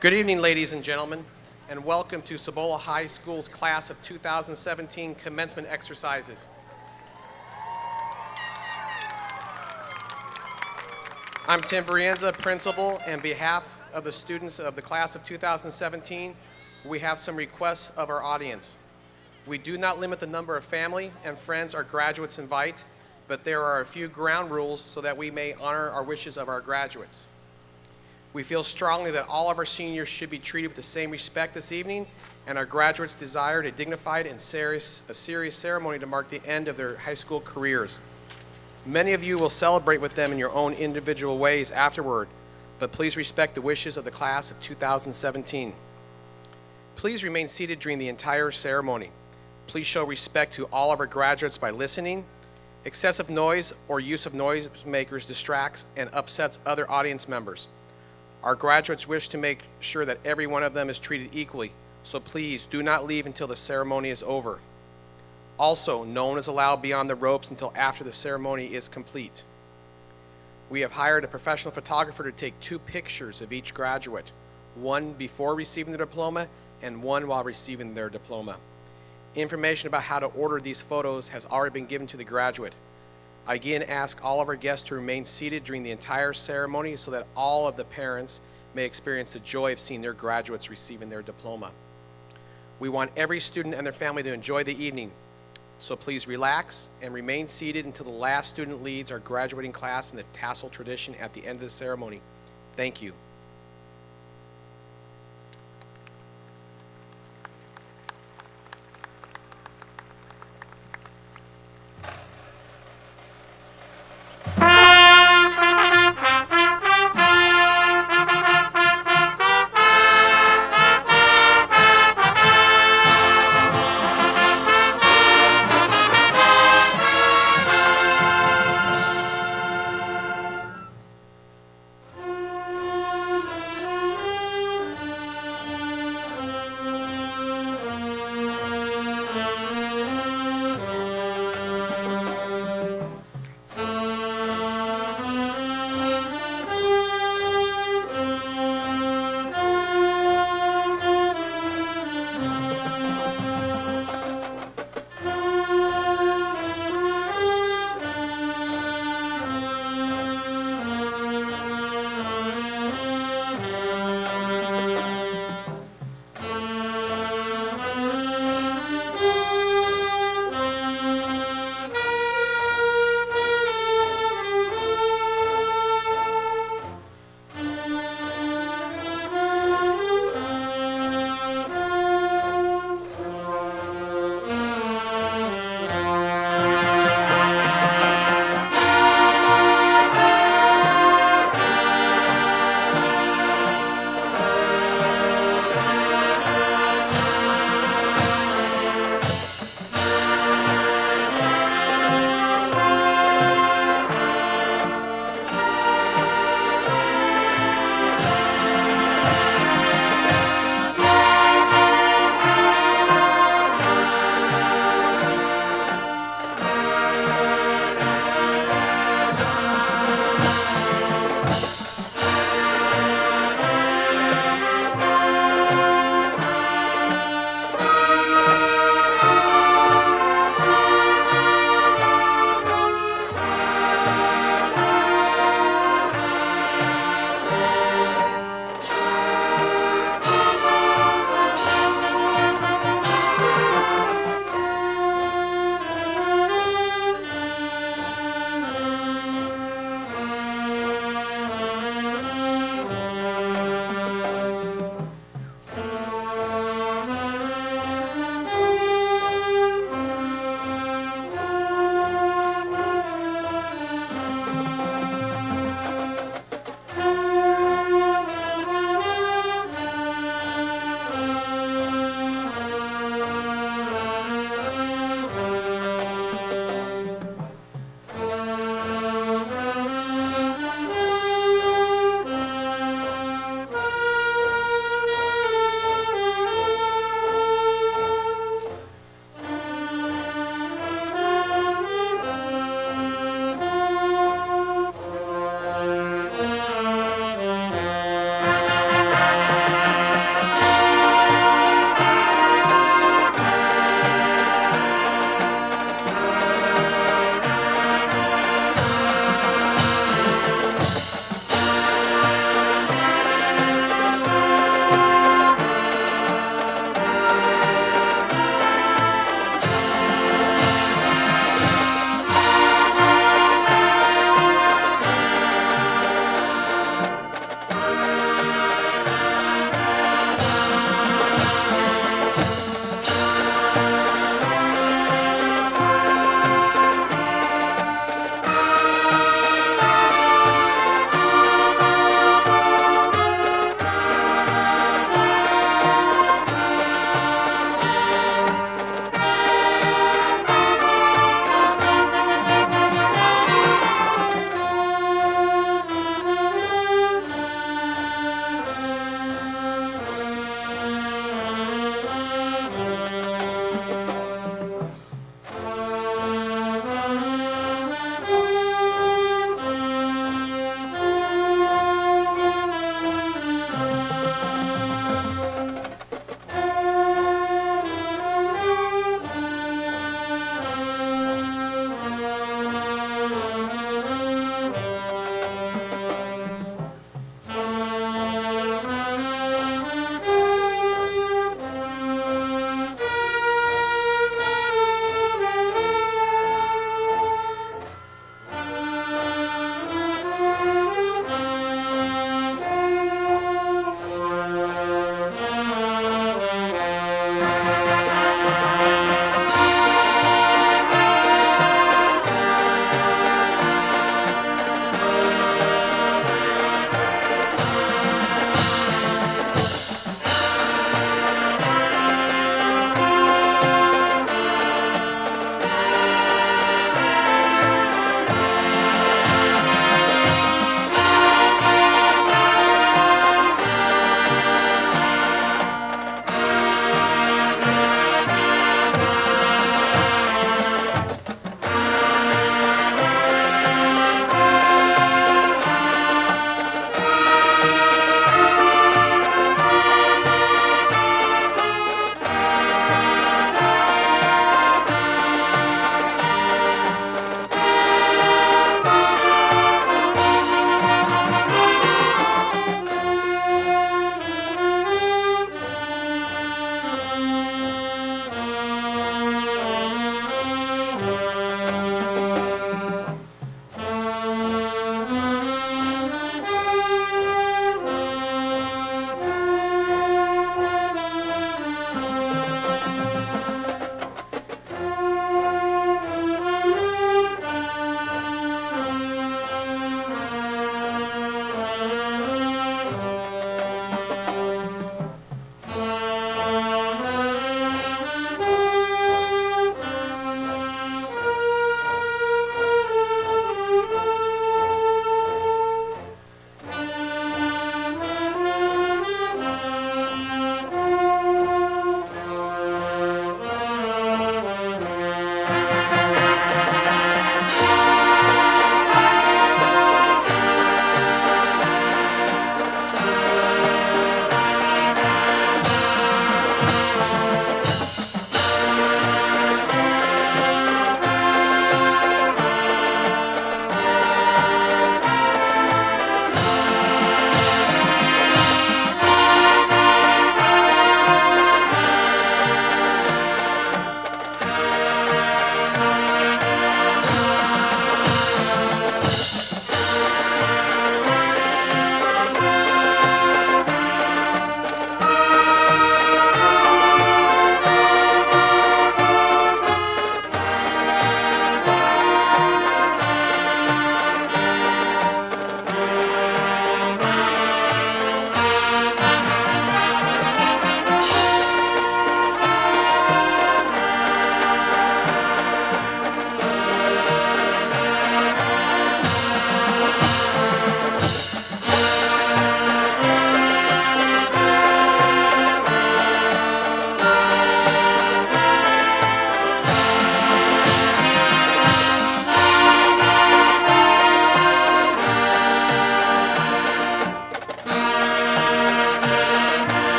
Good evening, ladies and gentlemen, and welcome to Cibola High School's class of 2017 commencement exercises. I'm Tim Brienza, principal, and on behalf of the students of the class of 2017, we have some requests of our audience. We do not limit the number of family and friends our graduates invite, but there are a few ground rules so that we may honor our wishes of our graduates. We feel strongly that all of our seniors should be treated with the same respect this evening, and our graduates desired a dignified and serious ceremony to mark the end of their high school careers. Many of you will celebrate with them in your own individual ways afterward, but please respect the wishes of the class of 2017. Please remain seated during the entire ceremony. Please show respect to all of our graduates by listening. Excessive noise or use of noisemakers distracts and upsets other audience members. Our graduates wish to make sure that every one of them is treated equally, so please do not leave until the ceremony is over. Also, no one is allowed beyond the ropes until after the ceremony is complete. We have hired a professional photographer to take 2 pictures of each graduate, one before receiving their diploma and one while receiving their diploma. Information about how to order these photos has already been given to the graduate. I again ask all of our guests to remain seated during the entire ceremony so that all of the parents may experience the joy of seeing their graduates receiving their diploma. We want every student and their family to enjoy the evening, so please relax and remain seated until the last student leads our graduating class in the tassel tradition at the end of the ceremony. Thank you.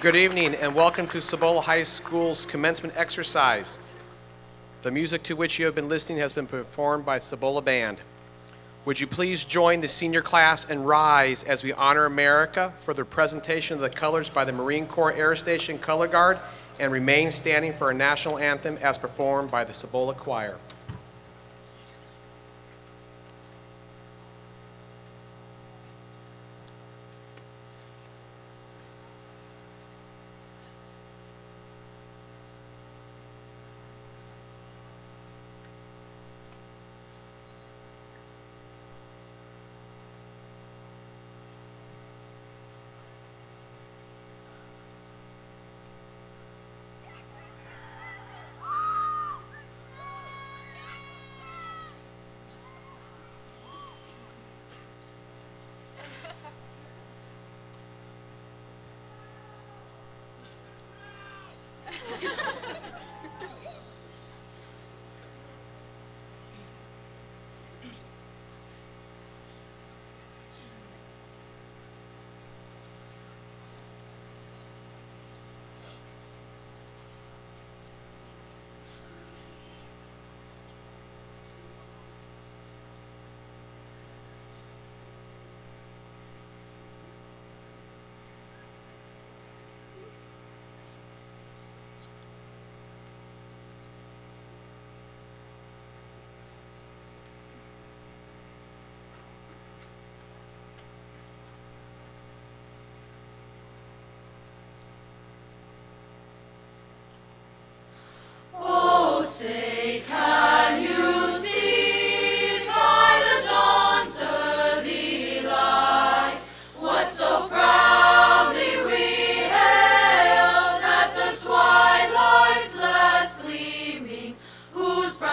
Good evening and welcome to Cibola High School's commencement exercise. The music to which you have been listening has been performed by Cibola Band. Would you please join the senior class and rise as we honor America for the presentation of the colors by the Marine Corps Air Station Color Guard and remain standing for our national anthem as performed by the Cibola Choir.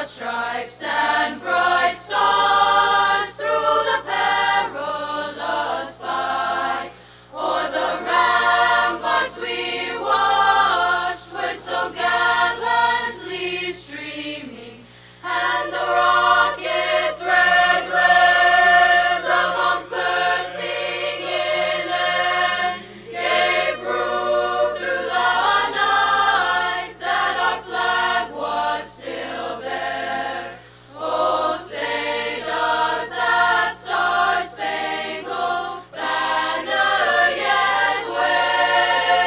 Stripes and bright stars through the perilous fight, o'er the ramparts we watched were so gallantly streaming, and the rockets' red glare, the bombs bursting in air, gave proof through the night that our flag was still there. Oh, say does that star-spangled banner yet wave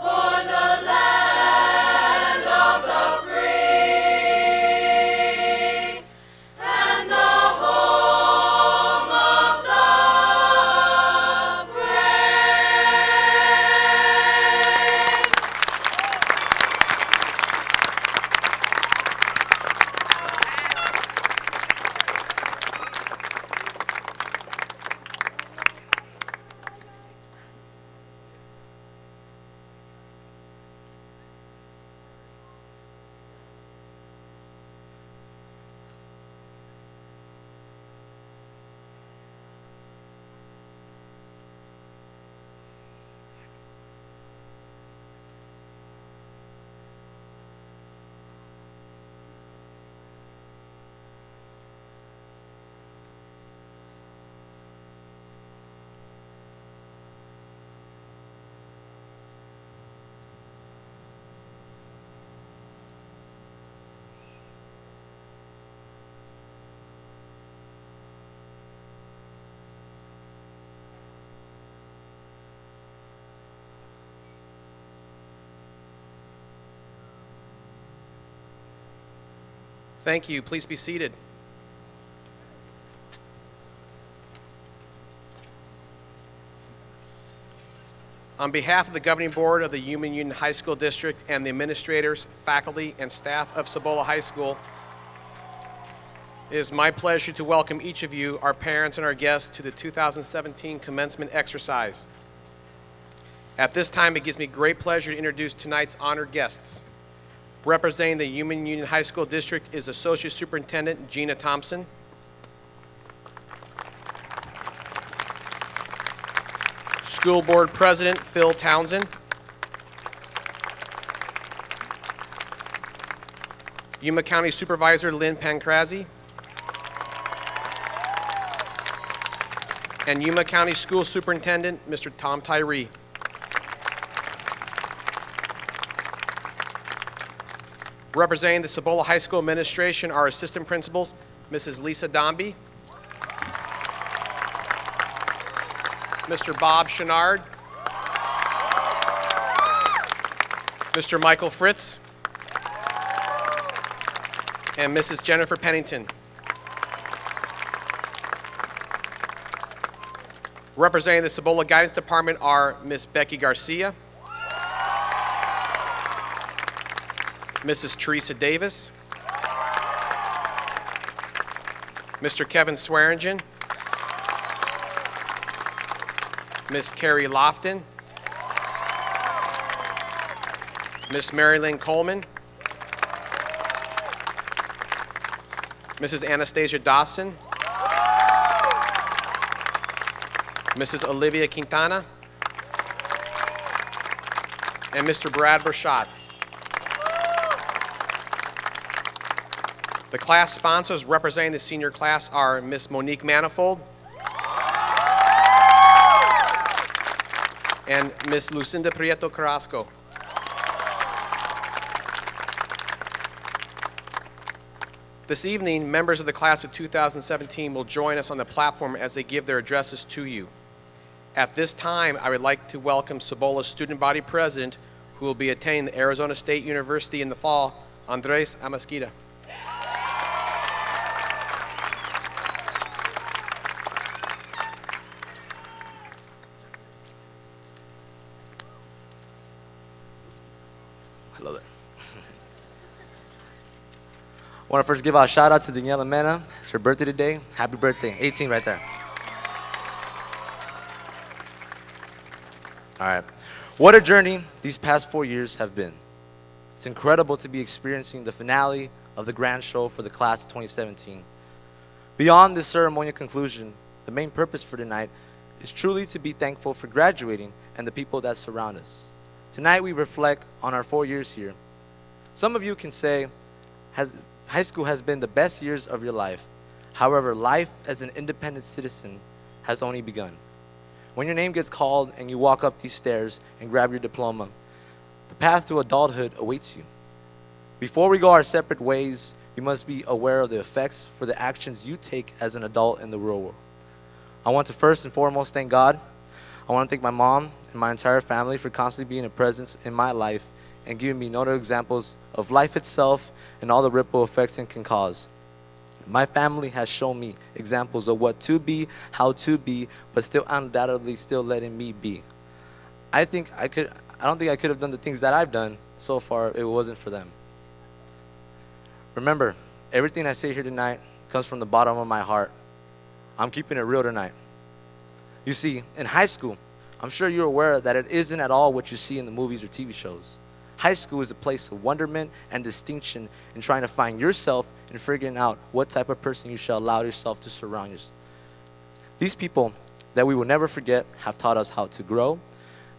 o'er the land of the free and the home of the brave? Thank you. Please be seated. On behalf of the Governing Board of the Human Union High School District and the administrators, faculty, and staff of Cibola High School, it is my pleasure to welcome each of you, our parents and our guests, to the 2017 commencement exercise. At this time, it gives me great pleasure to introduce tonight's honored guests. Representing the Human Union High School District is Associate Superintendent Gina Thompson. School Board President Phil Townsend. Yuma County Supervisor Lynn Pancrazzi. And Yuma County School Superintendent Mr. Tom Tyree. Representing the Cibola High School administration are assistant principals, Mrs. Lisa Dombey, Mr. Bob Chenard, Mr. Michael Fritz, and Mrs. Jennifer Pennington. Representing the Cibola Guidance Department are Ms. Becky Garcia, Mrs. Teresa Davis, Mr. Kevin Swearingen, Ms. Carrie Lofton, Ms. Mary Lynn Coleman, Mrs. Anastasia Dawson, Mrs. Olivia Quintana, and Mr. Brad Burchot. The class sponsors representing the senior class are Ms. Monique Manifold and Ms. Lucinda Prieto Carrasco. This evening, members of the class of 2017 will join us on the platform as they give their addresses to you. At this time, I would like to welcome Cibola's student body president, who will be attending the Arizona State University in the fall, Andres Amasquita. Hello there. I want to first give a shout out to Daniela Mena. It's her birthday today. Happy birthday. 18 right there. All right. What a journey these past 4 years have been. It's incredible to be experiencing the finale of the grand show for the class of 2017. Beyond this ceremonial conclusion, the main purpose for tonight is truly to be thankful for graduating and the people that surround us. Tonight we reflect on our 4 years here. Some of you can say high school has been the best years of your life. However, life as an independent citizen has only begun. When your name gets called and you walk up these stairs and grab your diploma, the path to adulthood awaits you. Before we go our separate ways, you must be aware of the effects for the actions you take as an adult in the real world. I want to first and foremost thank God. I want to thank my mom and my entire family for constantly being a presence in my life and giving me notable examples of life itself and all the ripple effects it can cause. My family has shown me examples of what to be, how to be, but still undoubtedly still letting me be. I don't think I could have done the things that I've done so far if it wasn't for them. Remember, everything I say here tonight comes from the bottom of my heart. I'm keeping it real tonight. You see, in high school, I'm sure you're aware that it isn't at all what you see in the movies or TV shows. High school is a place of wonderment and distinction in trying to find yourself and figuring out what type of person you shall allow yourself to surround yourself. These people that we will never forget have taught us how to grow.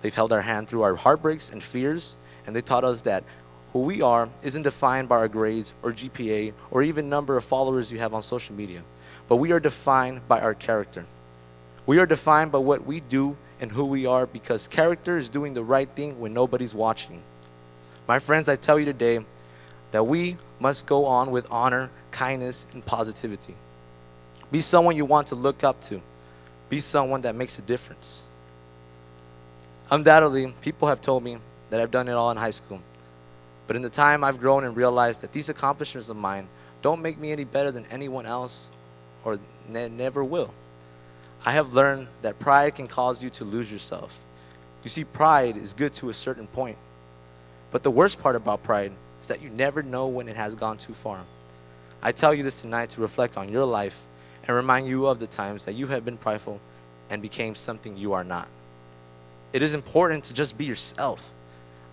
They've held our hand through our heartbreaks and fears, and they taught us that who we are isn't defined by our grades or GPA or even number of followers you have on social media, but we are defined by our character. We are defined by what we do and who we are, because character is doing the right thing when nobody's watching. My friends, I tell you today that we must go on with honor, kindness, and positivity. Be someone you want to look up to. Be someone that makes a difference. Undoubtedly, people have told me that I've done it all in high school. But in the time I've grown and realized that these accomplishments of mine don't make me any better than anyone else, or never will. I have learned that pride can cause you to lose yourself. You see, pride is good to a certain point. But the worst part about pride is that you never know when it has gone too far. I tell you this tonight to reflect on your life and remind you of the times that you have been prideful and became something you are not. It is important to just be yourself.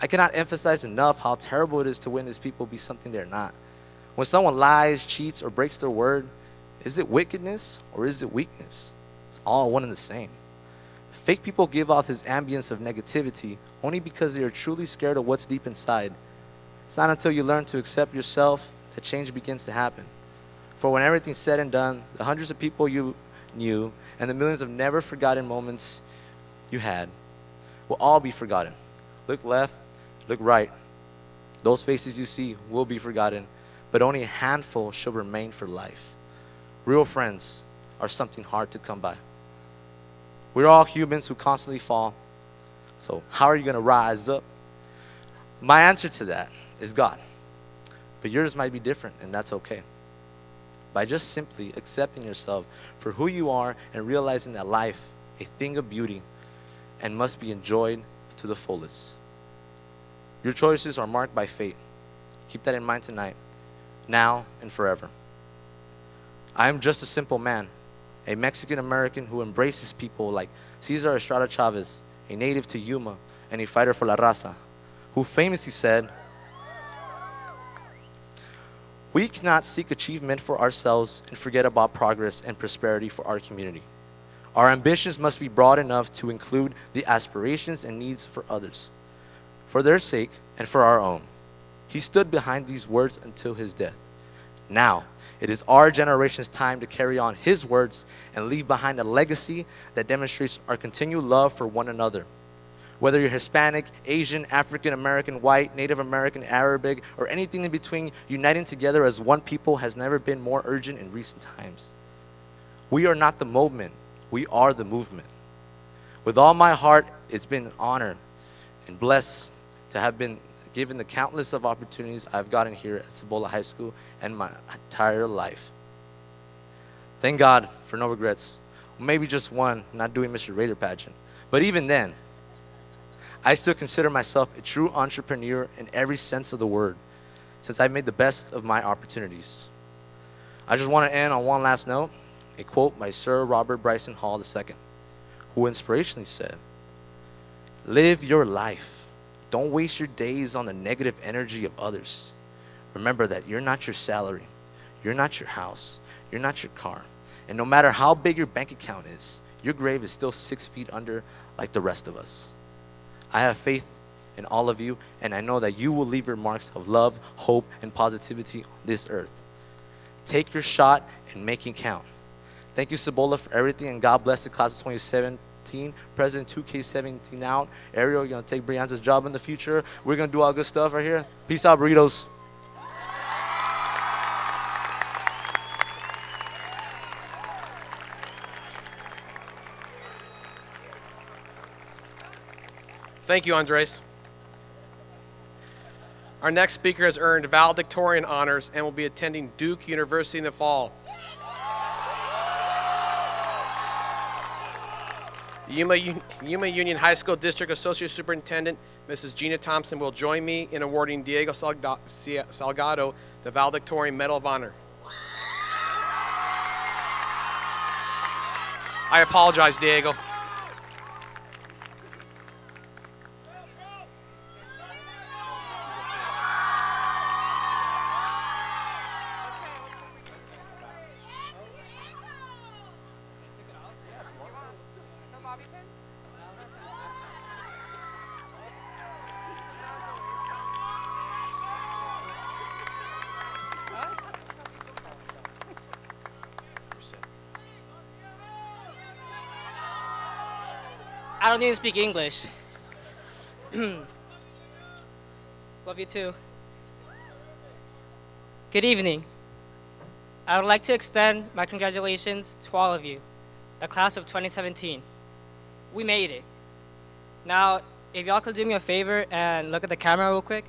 I cannot emphasize enough how terrible it is to witness people be something they're not. When someone lies, cheats, or breaks their word, is it wickedness or is it weakness? It's all one and the same. Fake people give off this ambience of negativity only because they are truly scared of what's deep inside. It's not until you learn to accept yourself that change begins to happen. For when everything's said and done, the hundreds of people you knew and the millions of never forgotten moments you had will all be forgotten. Look left, look right. Those faces you see will be forgotten, but only a handful shall remain for life. Real friends are something hard to come by. We're all humans who constantly fall. So how are you going to rise up? My answer to that is God. But yours might be different, and that's okay. By just simply accepting yourself for who you are and realizing that life, a thing of beauty, and must be enjoyed to the fullest. Your choices are marked by fate. Keep that in mind tonight, now and forever. I am just a simple man, a Mexican American who embraces people like Cesar Estrada Chavez, a native to Yuma and a fighter for La Raza, who famously said, "We cannot seek achievement for ourselves and forget about progress and prosperity for our community. Our ambitions must be broad enough to include the aspirations and needs for others, for their sake and for our own." He stood behind these words until his death. Now, it is our generation's time to carry on his words and leave behind a legacy that demonstrates our continued love for one another. Whether you're Hispanic, Asian, African American, white, Native American, Arabic, or anything in between, uniting together as one people has never been more urgent in recent times. We are not the moment, we are the movement. With all my heart, it's been an honor and blessed to have been given the countless of opportunities I've gotten here at Cibola High School and my entire life. Thank God for no regrets. Maybe just one, not doing Mr. Raider pageant. But even then, I still consider myself a true entrepreneur in every sense of the word, since I've made the best of my opportunities. I just want to end on one last note, a quote by Sir Robert Bryson Hall II, who inspirationally said, "Live your life. Don't waste your days on the negative energy of others. Remember that you're not your salary, you're not your house, you're not your car, and no matter how big your bank account is, your grave is still 6 feet under like the rest of us. I have faith in all of you, and I know that you will leave your marks of love, hope, and positivity on this earth. Take your shot and make it count." Thank you, Cibola, for everything, and God bless the class of 2017. President 2K17 out. Ariel, you're going to take Brianna's job in the future. We're going to do all good stuff right here. Peace out, burritos. Thank you, Andres. Our next speaker has earned Valedictorian honors and will be attending Duke University in the fall. Yuma Union High School District Associate Superintendent, Mrs. Gina Thompson, will join me in awarding Diego Salgado the Valedictorian Medal of Honor. I apologize, Diego. I don't even speak English. Love you too. Good evening. I would like to extend my congratulations to all of you, the class of 2017. We made it. Now, if y'all could do me a favor and look at the camera real quick.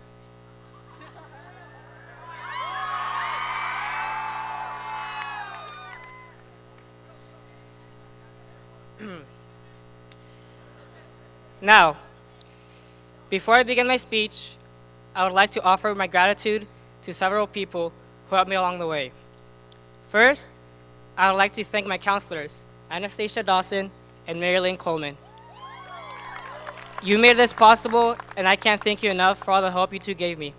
Now, before I begin my speech, I would like to offer my gratitude to several people who helped me along the way. First, I would like to thank my counselors, Anastasia Dawson and Mary Lynn Coleman. You made this possible, and I can't thank you enough for all the help you two gave me.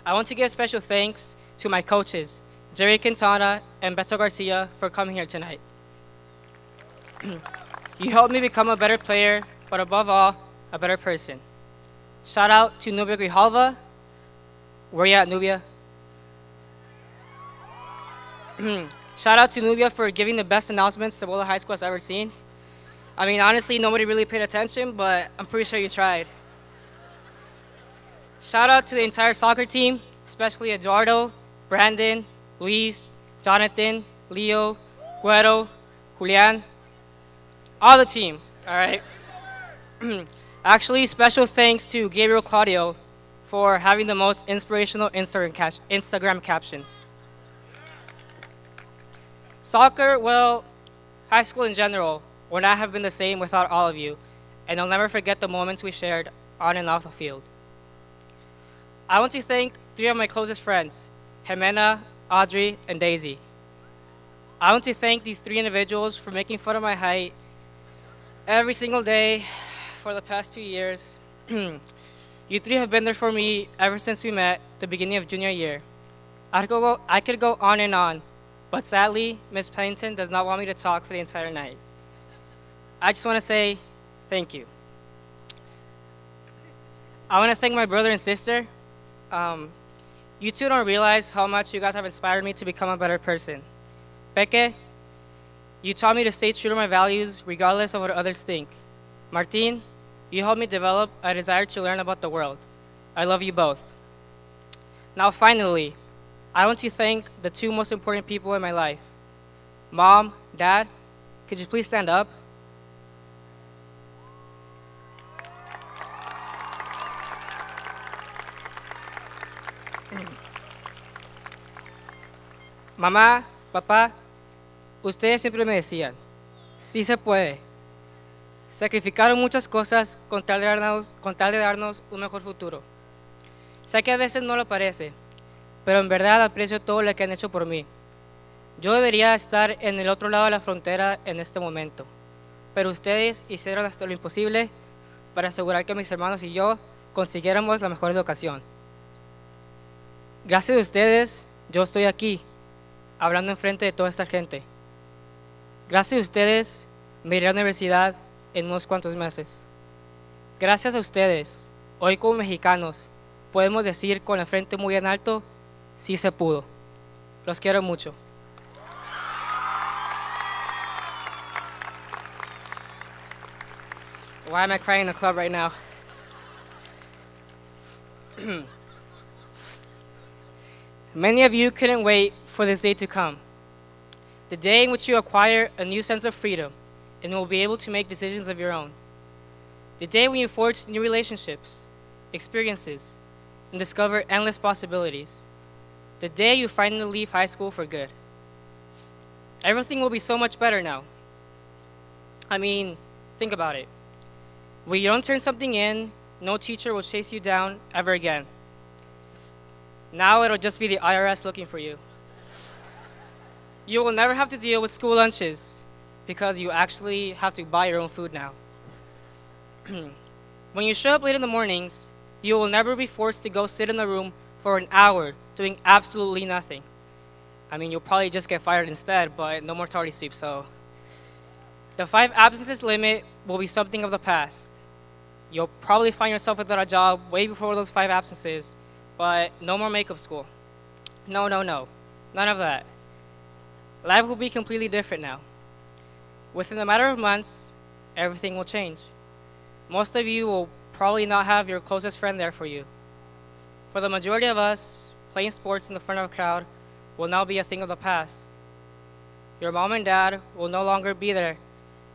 I want to give special thanks to my coaches, Jerry Quintana and Beto Garcia, for coming here tonight. You helped me become a better player, but above all, a better person. Shout out to Nubia Grijalva. Where you at, Nubia? Shout out to Nubia for giving the best announcements Cibola High School has ever seen. I mean, honestly, nobody really paid attention, but I'm pretty sure you tried. Shout out to the entire soccer team, especially Eduardo, Brandon, Luis, Jonathan, Leo, Guero, Julian, all the team, all right? Actually, special thanks to Gabriel Claudio for having the most inspirational Instagram captions. Soccer, well, high school in general, would not have been the same without all of you, and I'll never forget the moments we shared on and off the field. I want to thank 3 of my closest friends, Jimena, Audrey, and Daisy. I want to thank these 3 individuals for making fun of my height every single day for the past 2 years. You 3 have been there for me ever since we met the beginning of junior year. I could go on and on, but sadly, Miss Pennington does not want me to talk for the entire night. I just want to say thank you. I want to thank my brother and sister. You 2 don't realize how much you guys have inspired me to become a better person. Peque, you taught me to stay true to my values regardless of what others think. Martin, you helped me develop a desire to learn about the world. I love you both. Now finally, I want to thank the 2 most important people in my life. Mom, Dad, could you please stand up? Mamá, papá, ustedes siempre me decían, sí se puede. Sacrificaron muchas cosas con tal de darnos un mejor futuro. Sé que a veces no lo parece, pero en verdad aprecio todo lo que han hecho por mí. Yo debería estar en el otro lado de la frontera en este momento, pero ustedes hicieron hasta lo imposible para asegurar que mis hermanos y yo consiguiéramos la mejor educación. Gracias a ustedes, yo estoy aquí, hablando enfrente de toda esta gente. Gracias a ustedes, me iré a la universidad en unos cuantos meses. Gracias a ustedes, hoy como mexicanos, podemos decir con la frente muy en alto, sí se pudo. Los quiero mucho. Why am I crying in the club right now? Many of you couldn't wait for this day to come. The day in which you acquire a new sense of freedom and will be able to make decisions of your own. The day when you forge new relationships, experiences, and discover endless possibilities. The day you finally leave high school for good. Everything will be so much better now. I mean, think about it. When you don't turn something in, no teacher will chase you down ever again. Now it'll just be the IRS looking for you. You will never have to deal with school lunches because you actually have to buy your own food now. When you show up late in the mornings, you will never be forced to go sit in a room for an hour doing absolutely nothing. I mean, you'll probably just get fired instead, but no more tardy sweep, so. The 5 absences limit will be something of the past. You'll probably find yourself without a job way before those 5 absences, but no more makeup school. No, none of that. Life will be completely different now. Within a matter of months, everything will change. Most of you will probably not have your closest friend there for you. For the majority of us, playing sports in the front of a crowd will now be a thing of the past. Your mom and dad will no longer be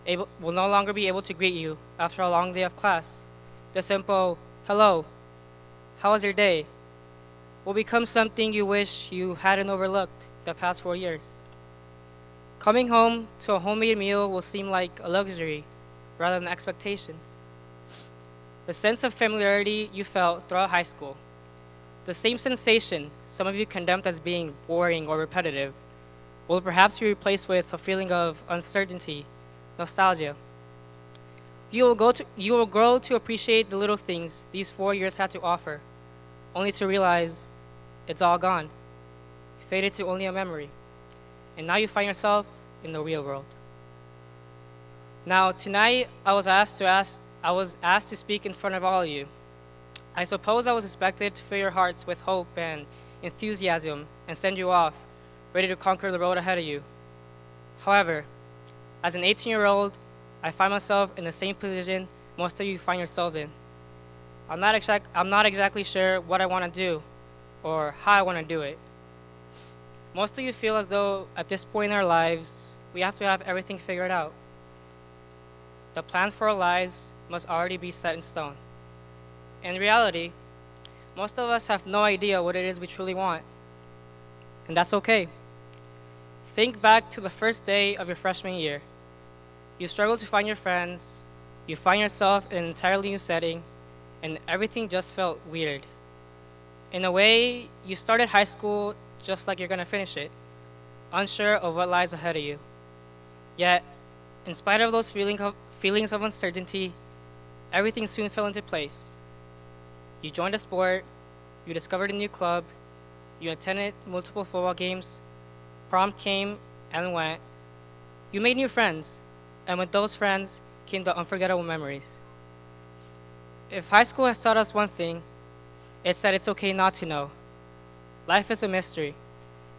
able to greet you after a long day of class. The simple, hello, how was your day, will become something you wish you hadn't overlooked the past 4 years. Coming home to a homemade meal will seem like a luxury rather than expectations. The sense of familiarity you felt throughout high school, the same sensation some of you condemned as being boring or repetitive, will perhaps be replaced with a feeling of uncertainty, nostalgia. You will grow to appreciate the little things these 4 years had to offer, only to realize it's all gone, faded to only a memory. And now you find yourself in the real world. Now, tonight I was asked to speak in front of all of you. I suppose I was expected to fill your hearts with hope and enthusiasm and send you off, ready to conquer the road ahead of you. However, as an 18-year-old, I find myself in the same position most of you find yourself in. I'm not exactly sure what I want to do or how I want to do it. Most of you feel as though at this point in our lives, we have to have everything figured out. The plan for our lives must already be set in stone. In reality, most of us have no idea what it is we truly want, and that's okay. Think back to the first day of your freshman year. You struggle to find your friends, you find yourself in an entirely new setting, and everything just felt weird. In a way, you started high school just like you're gonna finish it, unsure of what lies ahead of you. Yet, in spite of those feelings of uncertainty, everything soon fell into place. You joined a sport, you discovered a new club, you attended multiple football games, prom came and went. You made new friends, and with those friends came the unforgettable memories. If high school has taught us one thing, it's that it's okay not to know. Life is a mystery,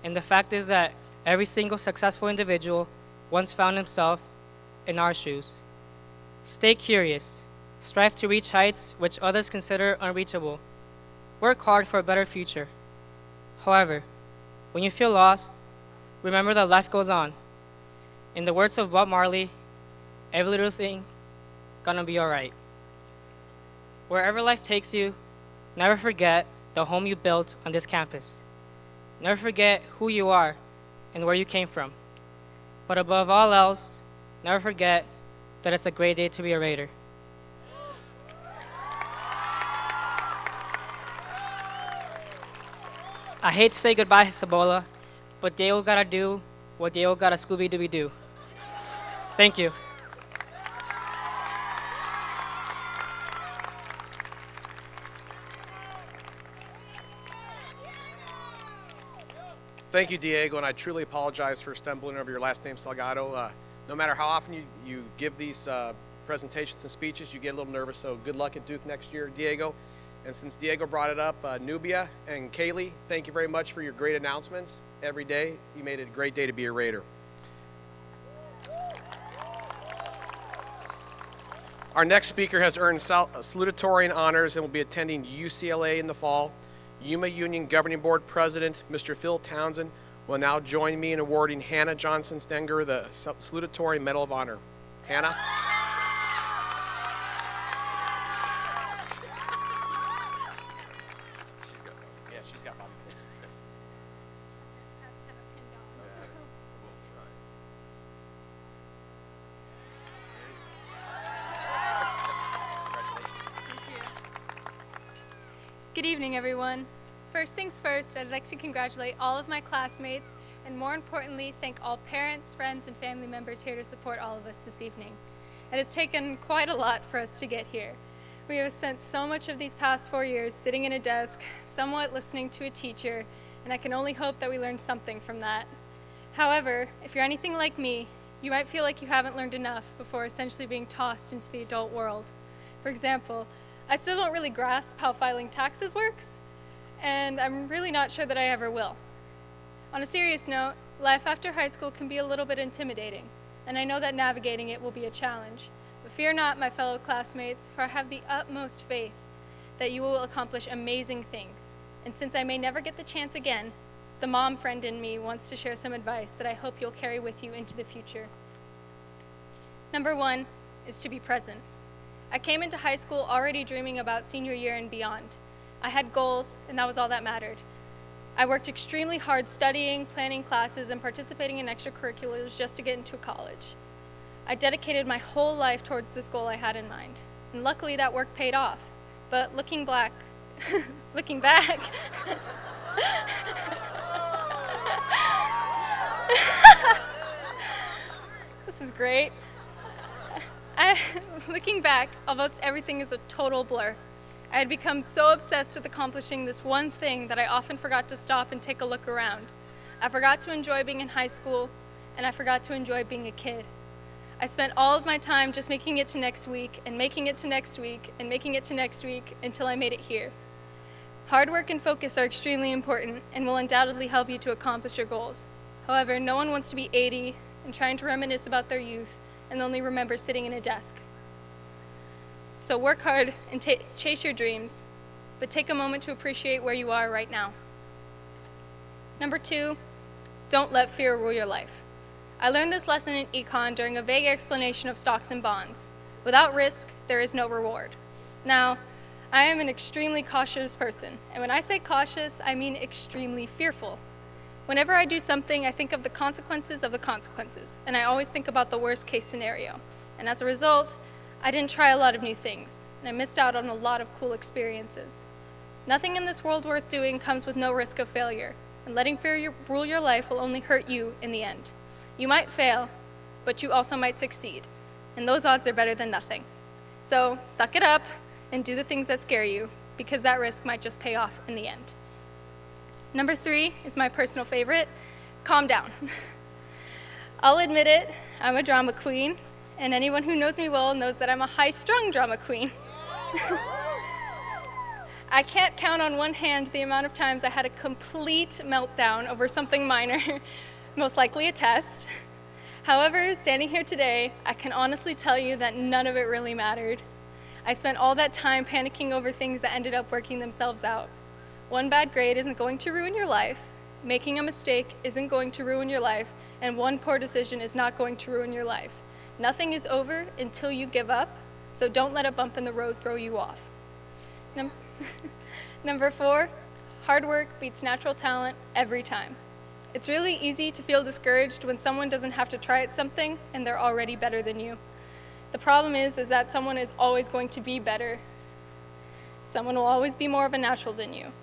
and the fact is that every single successful individual once found himself in our shoes. Stay curious, strive to reach heights which others consider unreachable. Work hard for a better future. However, when you feel lost, remember that life goes on. In the words of Bob Marley, every little thing gonna be alright. Wherever life takes you, never forget the home you built on this campus. Never forget who you are and where you came from. But above all else, never forget that it's a great day to be a Raider. I hate to say goodbye, Cibola, but Dale gotta do what Dale gotta Scooby-Dooby-Doo. Thank you. Thank you, Diego, and I truly apologize for stumbling over your last name, Salgado. No matter how often you give these presentations and speeches, you get a little nervous, so good luck at Duke next year, Diego. And since Diego brought it up, Nubia and Kaylee, thank you very much for your great announcements every day. You made it a great day to be a Raider. Our next speaker has earned Salutatorian honors and will be attending UCLA in the fall. Yuma Union Governing Board President, Mr. Phil Townsend, will now join me in awarding Hannah Johnson Stenger the Salutatorian Medal of Honor. Hannah? She's got Bobby Pitts. Good evening, everyone. First things first, I'd like to congratulate all of my classmates and more importantly, thank all parents, friends, and family members here to support all of us this evening. It has taken quite a lot for us to get here. We have spent so much of these past 4 years sitting in a desk, somewhat listening to a teacher, and I can only hope that we learned something from that. However, if you're anything like me, you might feel like you haven't learned enough before essentially being tossed into the adult world. For example, I still don't really grasp how filing taxes works, and I'm really not sure that I ever will. On a serious note, life after high school can be a little bit intimidating, and I know that navigating it will be a challenge. But fear not, my fellow classmates, for I have the utmost faith that you will accomplish amazing things. And since I may never get the chance again, the mom friend in me wants to share some advice that I hope you'll carry with you into the future. Number one is to be present. I came into high school already dreaming about senior year and beyond. I had goals, and that was all that mattered. I worked extremely hard studying, planning classes, and participating in extracurriculars just to get into college. I dedicated my whole life towards this goal I had in mind, and luckily that work paid off. But looking back, this is great. Looking back, almost everything is a total blur. I had become so obsessed with accomplishing this one thing that I often forgot to stop and take a look around. I forgot to enjoy being in high school, and I forgot to enjoy being a kid. I spent all of my time just making it to next week, and making it to next week, and making it to next week, until I made it here. Hard work and focus are extremely important, and will undoubtedly help you to accomplish your goals. However, no one wants to be 80 and trying to reminisce about their youth, and only remember sitting in a desk. So work hard and chase your dreams, but take a moment to appreciate where you are right now. Number 2, don't let fear rule your life. I learned this lesson in econ during a vague explanation of stocks and bonds. Without risk, there is no reward. Now, I am an extremely cautious person, and when I say cautious, I mean extremely fearful. Whenever I do something, I think of the consequences, and I always think about the worst case scenario. And as a result, I didn't try a lot of new things, and I missed out on a lot of cool experiences. Nothing in this world worth doing comes with no risk of failure, and letting fear rule your life will only hurt you in the end. You might fail, but you also might succeed, and those odds are better than nothing. So suck it up and do the things that scare you, because that risk might just pay off in the end. Number 3 is my personal favorite, calm down. I'll admit it, I'm a drama queen, and anyone who knows me well knows that I'm a high-strung drama queen. I can't count on one hand the amount of times I had a complete meltdown over something minor, most likely a test. However, standing here today, I can honestly tell you that none of it really mattered. I spent all that time panicking over things that ended up working themselves out. One bad grade isn't going to ruin your life, making a mistake isn't going to ruin your life, and one poor decision is not going to ruin your life. Nothing is over until you give up, so don't let a bump in the road throw you off. Number 4, hard work beats natural talent every time. It's really easy to feel discouraged when someone doesn't have to try at something and they're already better than you. The problem is that someone is always going to be better. Someone will always be more of a natural than you.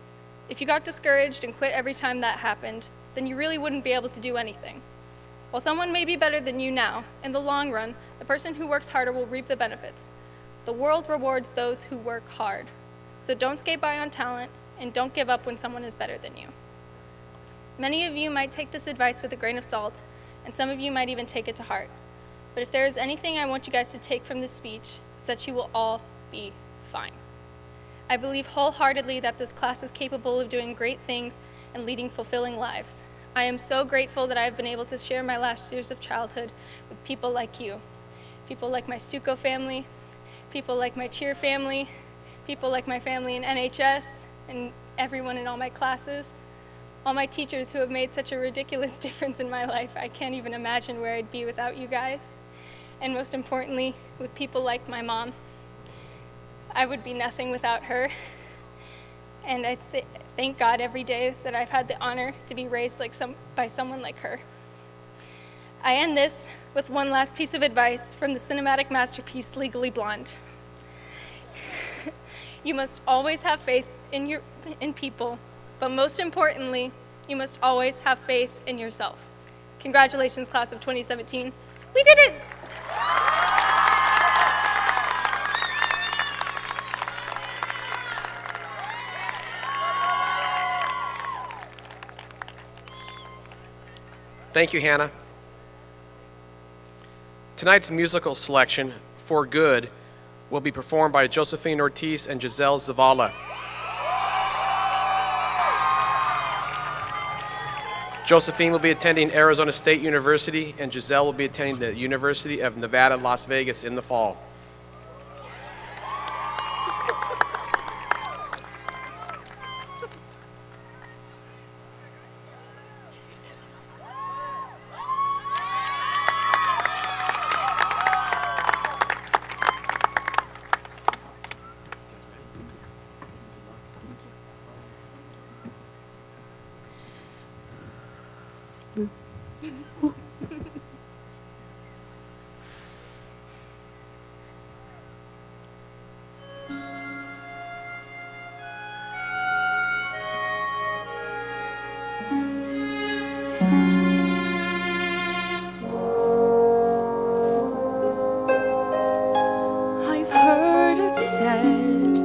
If you got discouraged and quit every time that happened, then you really wouldn't be able to do anything. While someone may be better than you now, in the long run, the person who works harder will reap the benefits. The world rewards those who work hard. So don't skate by on talent, and don't give up when someone is better than you. Many of you might take this advice with a grain of salt, and some of you might even take it to heart. But if there is anything I want you guys to take from this speech, it's that you will all be fine. I believe wholeheartedly that this class is capable of doing great things and leading fulfilling lives. I am so grateful that I have been able to share my last years of childhood with people like you. People like my Stuco family, people like my cheer family, people like my family in NHS, and everyone in all my classes. All my teachers who have made such a ridiculous difference in my life. I can't even imagine where I'd be without you guys. And most importantly, with people like my mom. I would be nothing without her. And I thank God every day that I've had the honor to be raised by someone like her. I end this with one last piece of advice from the cinematic masterpiece Legally Blonde. You must always have faith in people, but most importantly, you must always have faith in yourself. Congratulations, class of 2017. We did it! Thank you, Hannah. Tonight's musical selection, For Good, will be performed by Josephine Ortiz and Giselle Zavala. Josephine will be attending Arizona State University, and Giselle will be attending the University of Nevada, Las Vegas in the fall. I've heard it said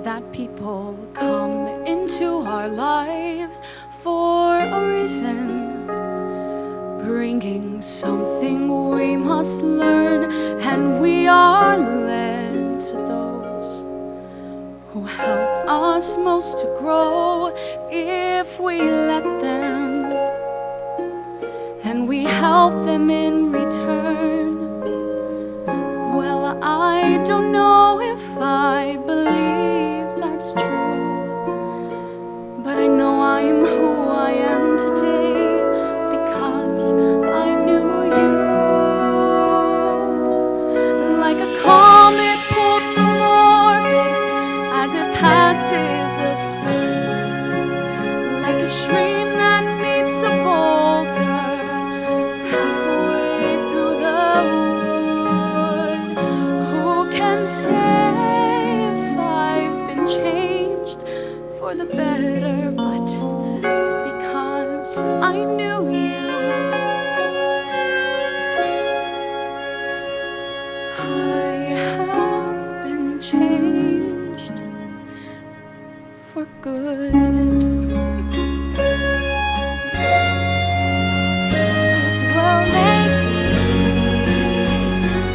that people come into our lives for a reason, bringing something we must learn, and we are led to those who help us most to grow if we let them, and we help them in return. Well, I I don't know if I believe that's true, but I know I am who I am today because I knew you. Like a comet pulled from orbit as it passes the sun, like a stream that meets a boulder halfway through the wood. Who can say if I've been changed for the better, but because I knew you, I have been changed for good. Well, maybe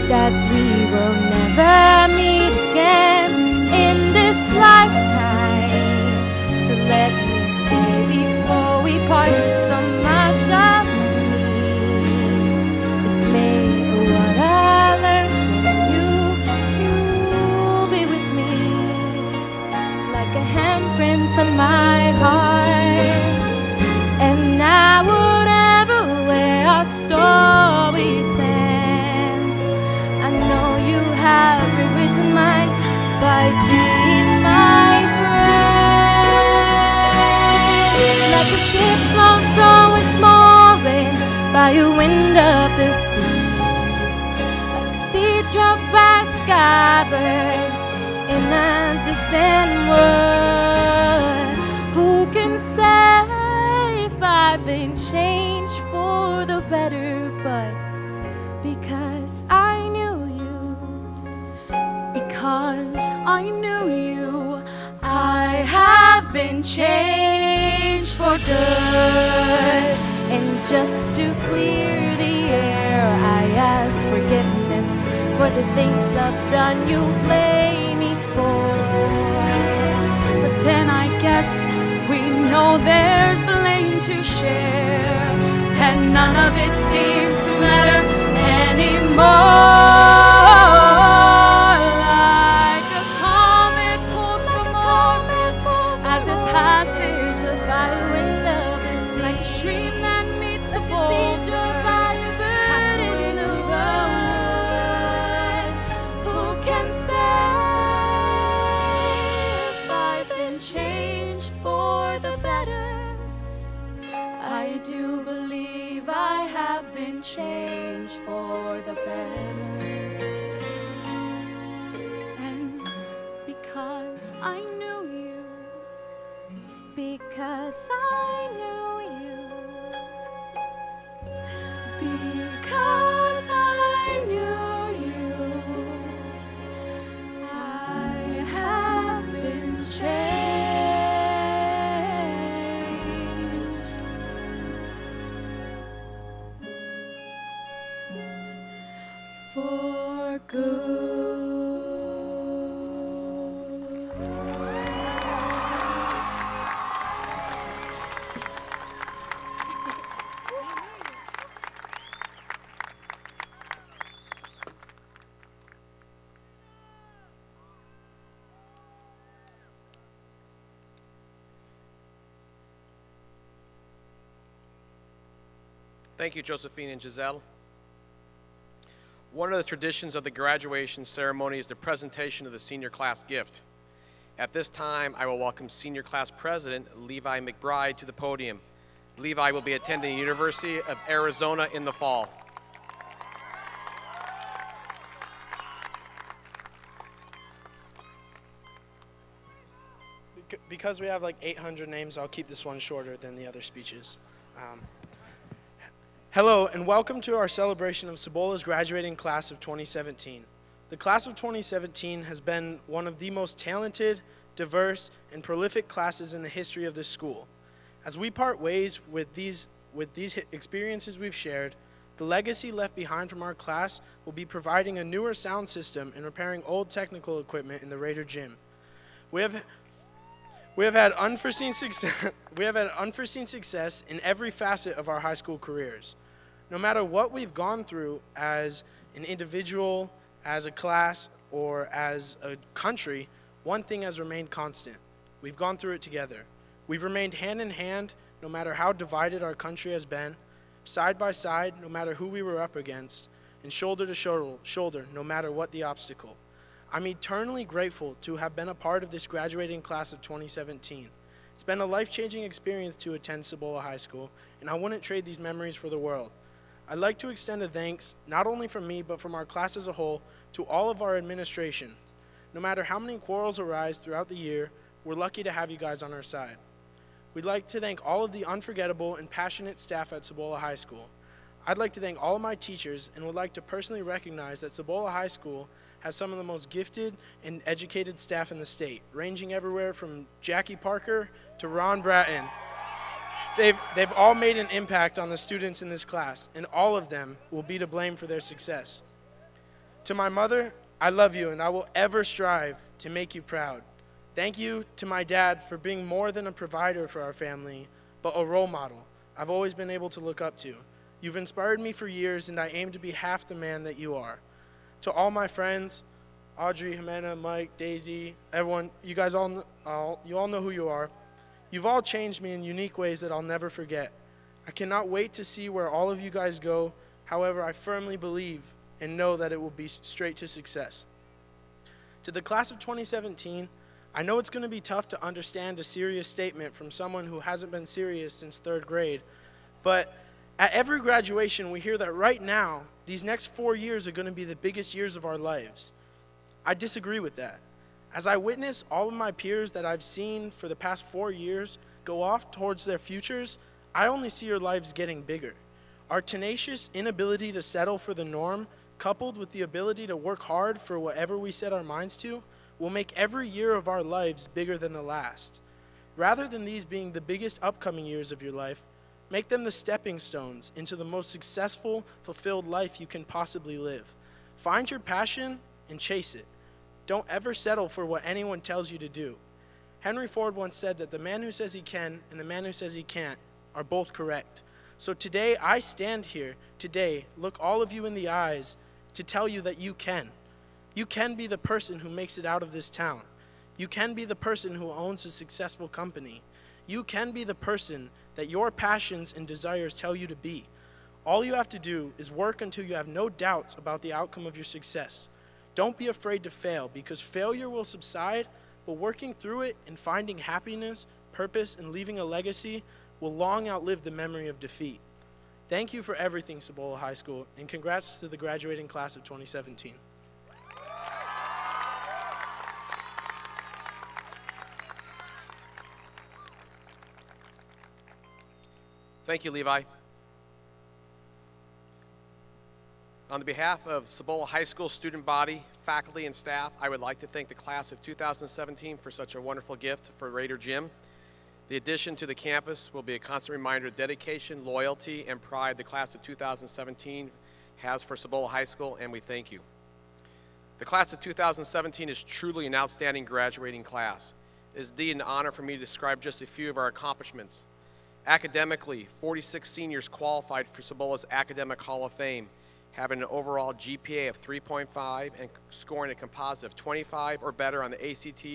that we will never meet again in this lifetime. So let me say before we part, so much of me is made of what I learned from you. You'll be with me like a handprint on my heart, and I would ever where our stories end. I know you have rewritten mine by being my friend. Like a ship blown from its mooring by a wind of the sea, like a sea drop by a skybird in a distant world. Who can say if I've been changed for the better, but because I knew you, because I knew you, I have been changed for good. and just to clear the air, I ask forgiveness for the things I've done you blame me for. But then I guess we know there's blame to share, and none of it seems to matter anymore. Like a comet pulled from orbit as it passes us by the wind of the sea, like a stream that meets a boulder by a bird in the wood. Who can say if I've been changed for the better? I do believe I have been changed for the better. And because I knew you, because I knew you, because I knew you, I have been changed for good. Thank you, Josephine and Giselle. One of the traditions of the graduation ceremony is the presentation of the senior class gift. At this time, I will welcome Senior Class President Levi McBride to the podium. Levi will be attending the University of Arizona in the fall. Because we have like 800 names, I'll keep this one shorter than the other speeches. Hello, and welcome to our celebration of Cibola's graduating class of 2017. The class of 2017 has been one of the most talented, diverse, and prolific classes in the history of this school. As we part ways with these experiences we've shared, the legacy left behind from our class will be providing a newer sound system and repairing old technical equipment in the Raider Gym. We have had unforeseen success in every facet of our high school careers. No matter what we've gone through as an individual, as a class, or as a country, one thing has remained constant. We've gone through it together. We've remained hand in hand no matter how divided our country has been, side by side no matter who we were up against, and shoulder to shoulder no matter what the obstacle. I'm eternally grateful to have been a part of this graduating class of 2017. It's been a life-changing experience to attend Cibola High School, and I wouldn't trade these memories for the world. I'd like to extend a thanks, not only from me, but from our class as a whole, to all of our administration. No matter how many quarrels arise throughout the year, we're lucky to have you guys on our side. We'd like to thank all of the unforgettable and passionate staff at Cibola High School. I'd like to thank all of my teachers and would like to personally recognize that Cibola High School has some of the most gifted and educated staff in the state, ranging everywhere from Jackie Parker to Ron Bratton. They've all made an impact on the students in this class, and all of them will be to blame for their success. To my mother, I love you and I will ever strive to make you proud. Thank you to my dad for being more than a provider for our family, but a role model I've always been able to look up to. You've inspired me for years, and I aim to be half the man that you are. To all my friends, Audrey, Jimena, Mike, Daisy, everyone, you guys all know who you are. You've all changed me in unique ways that I'll never forget. I cannot wait to see where all of you guys go. However, I firmly believe and know that it will be straight to success. To the class of 2017, I know it's going to be tough to understand a serious statement from someone who hasn't been serious since 3rd grade, but at every graduation, we hear that right now, these next 4 years are going to be the biggest years of our lives. I disagree with that. As I witness all of my peers that I've seen for the past 4 years go off towards their futures, I only see your lives getting bigger. Our tenacious inability to settle for the norm, coupled with the ability to work hard for whatever we set our minds to, will make every year of our lives bigger than the last. Rather than these being the biggest upcoming years of your life, make them the stepping stones into the most successful, fulfilled life you can possibly live. Find your passion and chase it. Don't ever settle for what anyone tells you to do. Henry Ford once said that the man who says he can and the man who says he can't are both correct. So today, I stand here today, look all of you in the eyes to tell you that you can. You can be the person who makes it out of this town. You can be the person who owns a successful company. You can be the person that your passions and desires tell you to be. All you have to do is work until you have no doubts about the outcome of your success. Don't be afraid to fail, because failure will subside, but working through it and finding happiness, purpose, and leaving a legacy will long outlive the memory of defeat. Thank you for everything, Cibola High School, and congrats to the graduating class of 2017. Thank you, Levi. On behalf of Cibola High School student body, faculty, and staff, I would like to thank the class of 2017 for such a wonderful gift for Raider Gym. The addition to the campus will be a constant reminder of dedication, loyalty, and pride the class of 2017 has for Cibola High School, and we thank you. The class of 2017 is truly an outstanding graduating class. It is indeed an honor for me to describe just a few of our accomplishments. Academically, 46 seniors qualified for Cibola's Academic Hall of Fame, having an overall GPA of 3.5 and scoring a composite of 25 or better on the ACT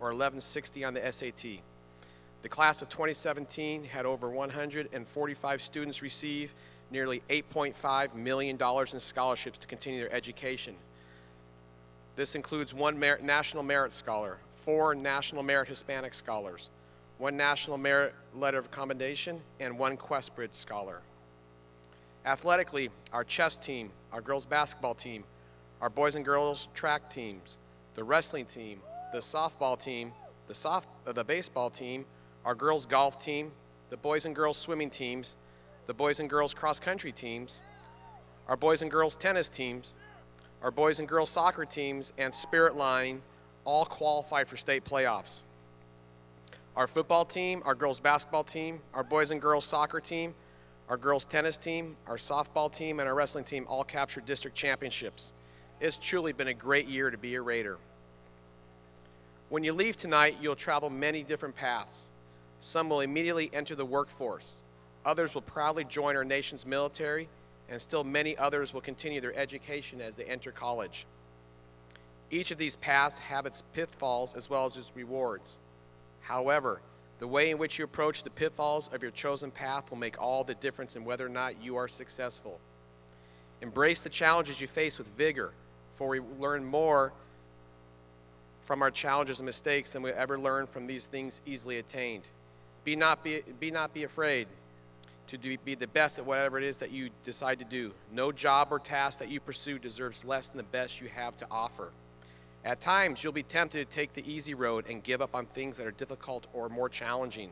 or 1160 on the SAT. The class of 2017 had over 145 students receive nearly $8.5 million in scholarships to continue their education. This includes 1 National Merit Scholar, 4 National Merit Hispanic Scholars, 1 National Merit Letter of Commendation, and 1 Questbridge Scholar. Athletically, our chess team, our girls basketball team, our boys and girls track teams, the wrestling team, the softball team, the baseball team, our girls golf team, the boys and girls swimming teams, the boys and girls cross country teams, our boys and girls tennis teams, our boys and girls soccer teams, and Spirit Line all qualified for state playoffs. Our football team, our girls basketball team, our boys and girls soccer team, our girls tennis team, our softball team, and our wrestling team all captured district championships. It's truly been a great year to be a Raider. When you leave tonight, you'll travel many different paths. Some will immediately enter the workforce. Others will proudly join our nation's military, and still many others will continue their education as they enter college. Each of these paths have its pitfalls as well as its rewards. However, the way in which you approach the pitfalls of your chosen path will make all the difference in whether or not you are successful. Embrace the challenges you face with vigor, for we learn more from our challenges and mistakes than we ever learn from these things easily attained. Be not be afraid to be the best at whatever it is that you decide to do. No job or task that you pursue deserves less than the best you have to offer. At times, you'll be tempted to take the easy road and give up on things that are difficult or more challenging.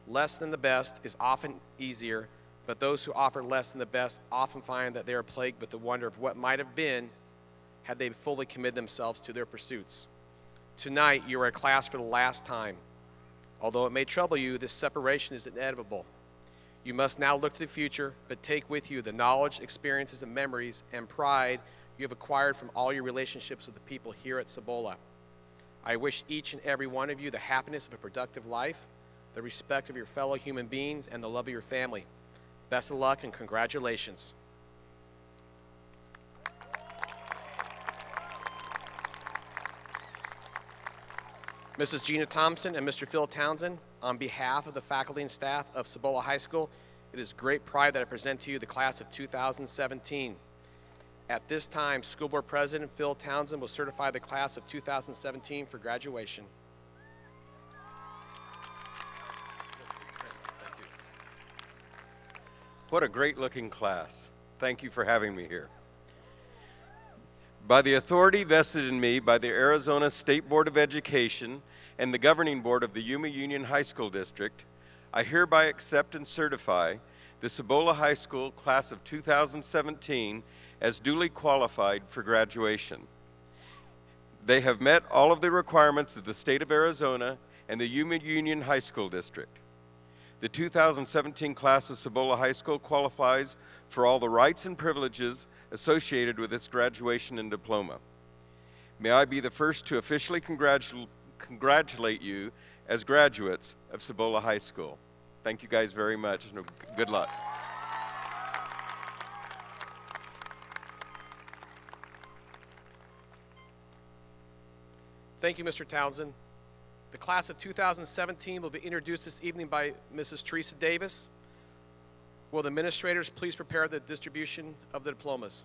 Less than the best is often easier, but those who offer less than the best often find that they are plagued with the wonder of what might have been had they fully committed themselves to their pursuits. Tonight, you are a class for the last time. Although it may trouble you, this separation is inevitable. You must now look to the future, but take with you the knowledge, experiences, and memories and pride you have acquired from all your relationships with the people here at Cibola. I wish each and every one of you the happiness of a productive life, the respect of your fellow human beings, and the love of your family. Best of luck and congratulations. Mrs. Gina Thompson and Mr. Phil Townsend, on behalf of the faculty and staff of Cibola High School, it is great pride that I present to you the class of 2017. At this time, School Board President Phil Townsend will certify the class of 2017 for graduation. What a great looking class. Thank you for having me here. By the authority vested in me by the Arizona State Board of Education and the Governing Board of the Yuma Union High School District, I hereby accept and certify the Cibola High School class of 2017 as duly qualified for graduation. They have met all of the requirements of the state of Arizona and the Yuma Union High School District. The 2017 class of Cibola High School qualifies for all the rights and privileges associated with its graduation and diploma. May I be the first to officially congratulate you as graduates of Cibola High School. Thank you guys very much, and good luck. Thank you, Mr. Townsend. The class of 2017 will be introduced this evening by Mrs. Teresa Davis. Will the administrators please prepare the distribution of the diplomas?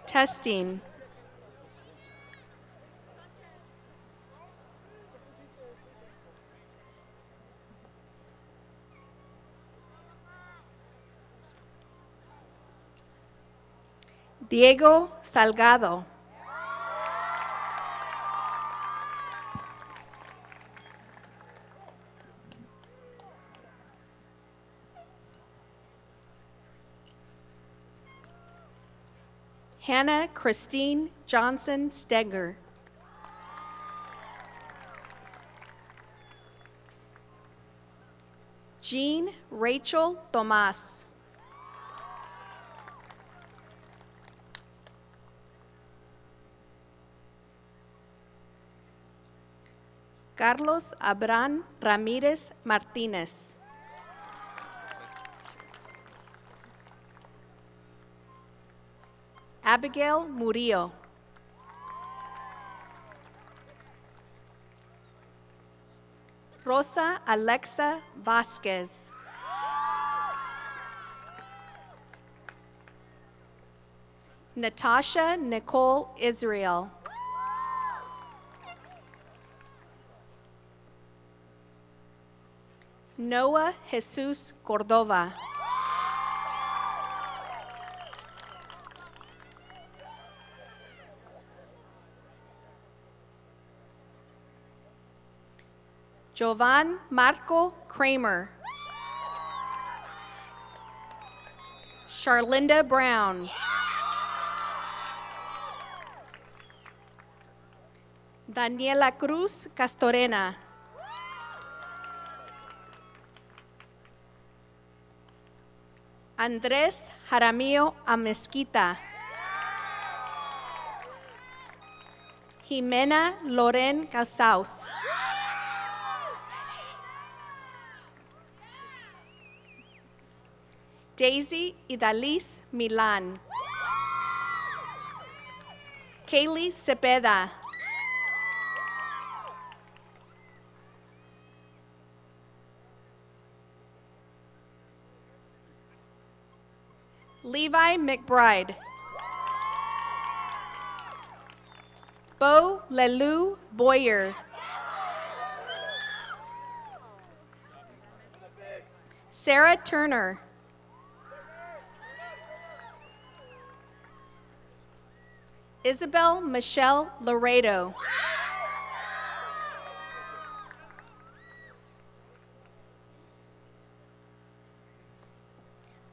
Testing. Diego Salgado. Hannah Christine Johnson Steger. Jean Rachel Tomas. Carlos Abraham Ramírez Martínez. Abigail Murillo. Rosa Alexa Vasquez. Natasha Nicole Israel. Noah Jesus Cordova. Jovan Marco Kramer. Charlinda Brown. Daniela Cruz Castorena. Andrés Jaramillo Amezquita. Jimena Loren Casaus. Daisy Idalis Milan. Kaylee Cepeda. Levi McBride. Bo Lelu Boyer. Sarah Turner. Isabel Michelle Laredo.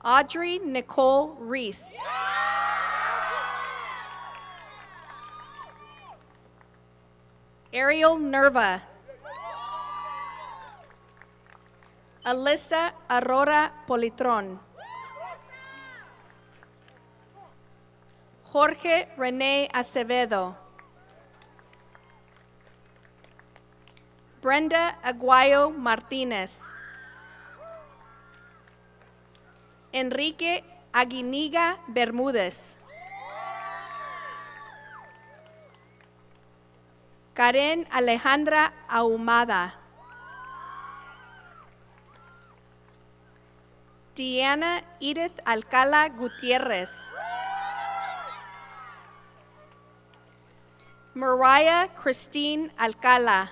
Audrey Nicole Reese. Ariel Nerva. Alyssa Aurora Politron. Jorge Rene Acevedo. Brenda Aguayo Martinez. Enrique Aguiniga Bermúdez. Karen Alejandra Ahumada. Diana Edith Alcala Gutierrez. Mariah Christine Alcala.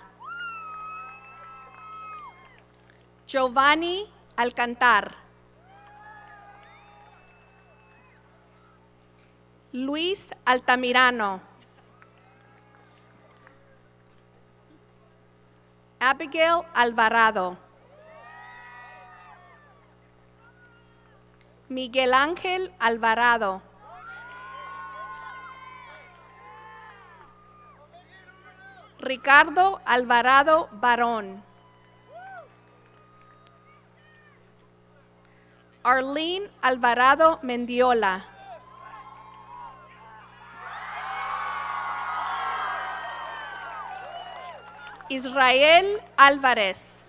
Giovanni Alcantar. Luis Altamirano. Abigail Alvarado. Miguel Ángel Alvarado. Ricardo Alvarado Barón. Arlene Alvarado Mendiola. Israel Álvarez.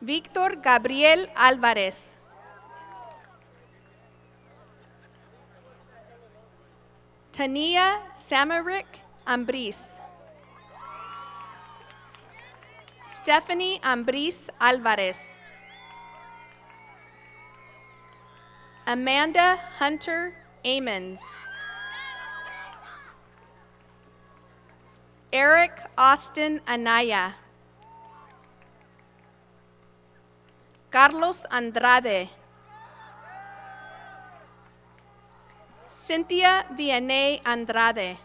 Víctor Gabriel Álvarez. Tania Samarik Ambris. Stephanie Ambris Álvarez. Amanda Hunter Amons. Eric Austin Anaya. Carlos Andrade. Cynthia Vianney Andrade.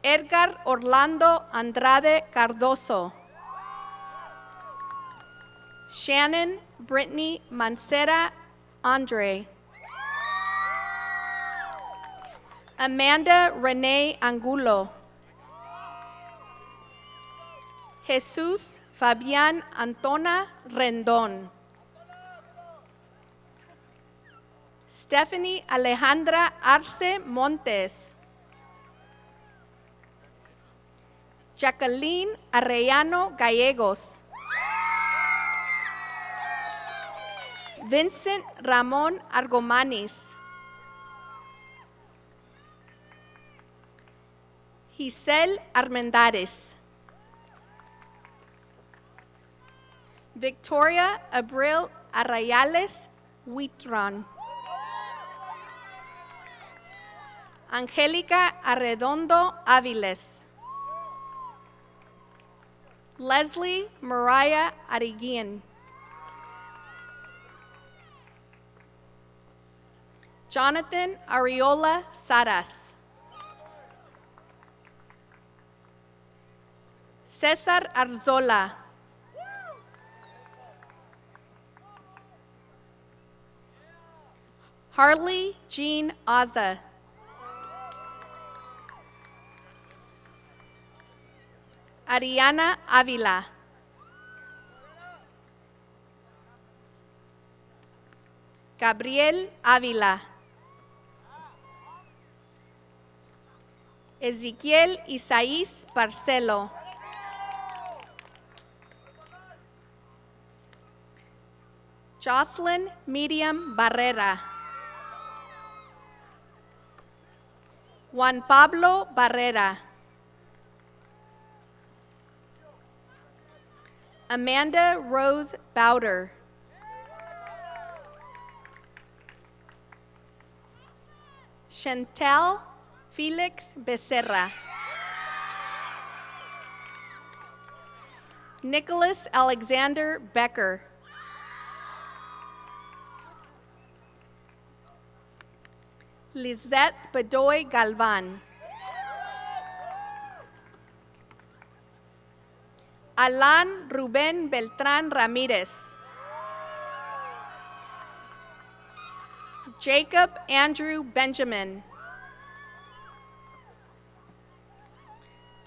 Edgar Orlando Andrade Cardoso. Shannon Brittany Mancera Andre. Amanda Renee Angulo. Jesus Fabián Antona Rendón. Stephanie Alejandra Arce Montes. Jacqueline Arellano Gallegos. Vincent Ramon Argomanis. Giselle Armendariz. Victoria Abril Arrayales Huitron. Angélica Arredondo Aviles. Leslie Mariah Ariguin. Jonathan Ariola Saras. Cesar Arzola. Harley Jean Aza. Ariana Avila. Gabriel Avila. Ezequiel Isaías Barcelo. Jocelyn Miriam Barrera. Juan Pablo Barrera. Amanda Rose Bowder. Chantal Felix Becerra. Nicholas Alexander Becker. Lizette Bedoy Galvan. Alan Rubén Beltrán Ramírez. Jacob Andrew Benjamin.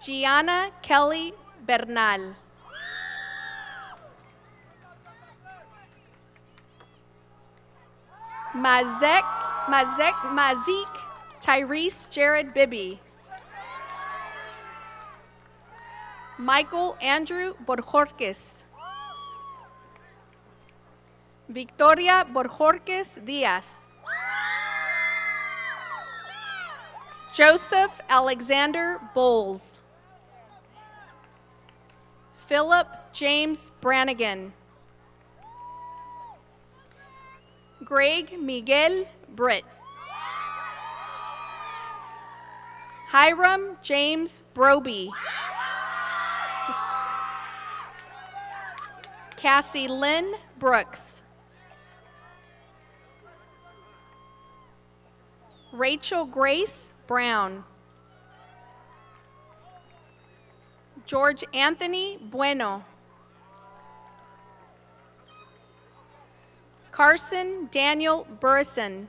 Gianna Kelly Bernal. Mazik Tyrese Jared Bibby. Michael Andrew Borjorques. Victoria Borjorques Diaz. Joseph Alexander Bowles. Philip James Brannigan. Greg Miguel Britt. Hiram James Broby. Cassie Lynn Brooks. Rachel Grace Brown. George Anthony Bueno. Carson Daniel Burrison.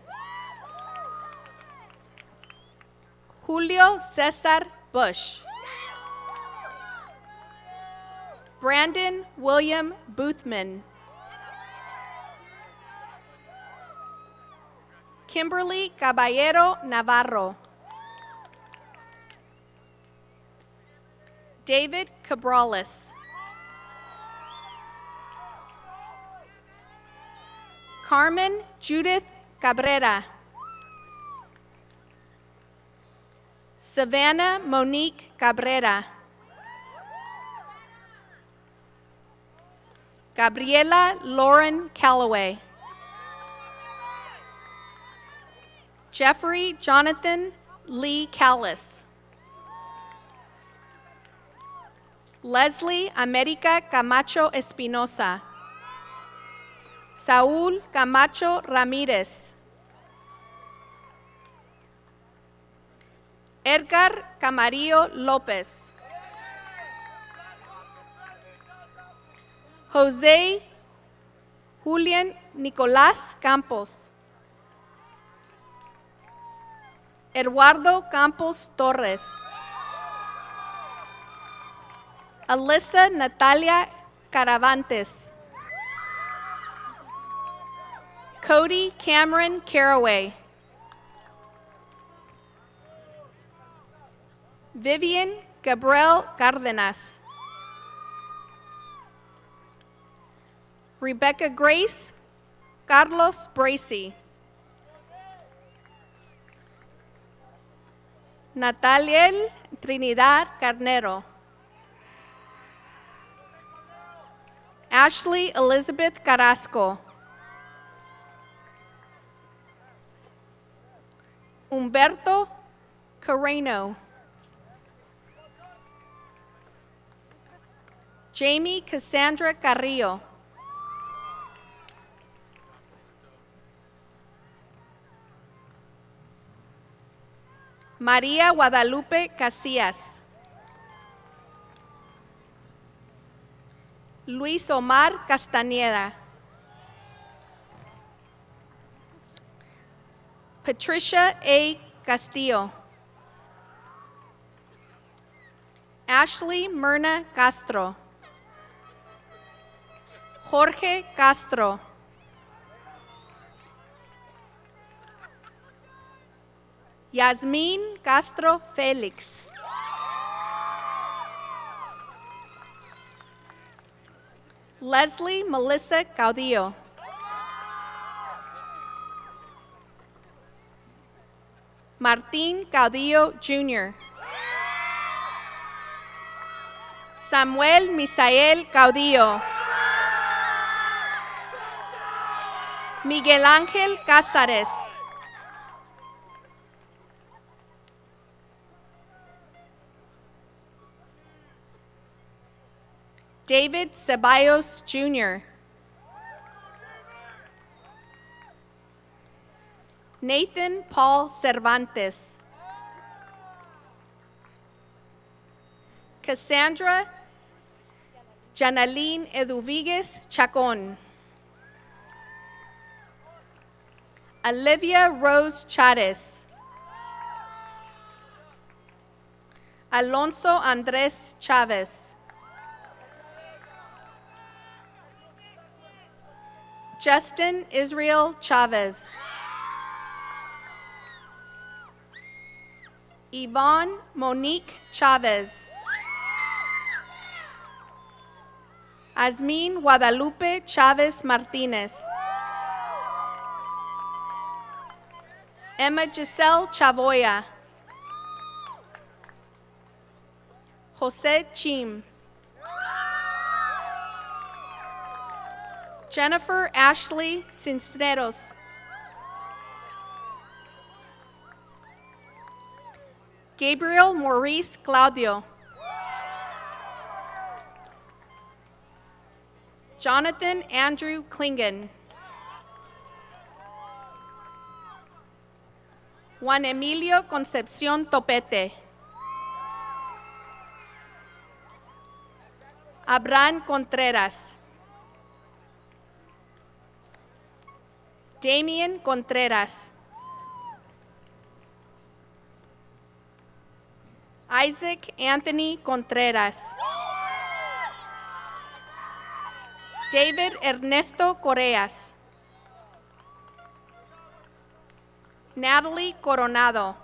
Julio Cesar Bush. Brandon William Boothman. Kimberly Caballero Navarro. David Cabrales. Carmen Judith Cabrera. Savannah Monique Cabrera. Gabriela Lauren Calloway. Jeffrey Jonathan Lee Callis. Leslie America Camacho Espinosa. Saúl Camacho Ramírez. Edgar Camarillo López. José Julián Nicolás Campos. Eduardo Campos Torres. Alyssa Natalia Caravantes. Cody Cameron Caraway. Vivian Gabriel Cárdenas. Rebecca Grace Carlos Bracy. Nataliel Trinidad Carnero. Ashley Elizabeth Carrasco. Humberto Carreno. Jamie Cassandra Carrillo. María Guadalupe Casillas. Luis Omar Castañeda. Patricia A. Castillo. Ashley Myrna Castro. Jorge Castro. Yasmin Castro Félix. Leslie Melissa Caudillo. Martín Caudillo Jr. Samuel Misael Caudillo. Miguel Ángel Cázares. David Ceballos Jr. Nathan Paul Cervantes. Cassandra Janaline Eduvigues Chacón. Olivia Rose Chávez. Alonso Andrés Chávez. Justin Israel Chavez. Yvonne Monique Chavez. Azmin Guadalupe Chavez Martinez. Emma Giselle Chavoya. Jose Chim. Jennifer Ashley Cisneros. Gabriel Maurice Claudio. Jonathan Andrew Klingen. Juan Emilio Concepción Topete. Abraham Contreras. Damian Contreras. Isaac Anthony Contreras. David Ernesto Correas. Natalie Coronado.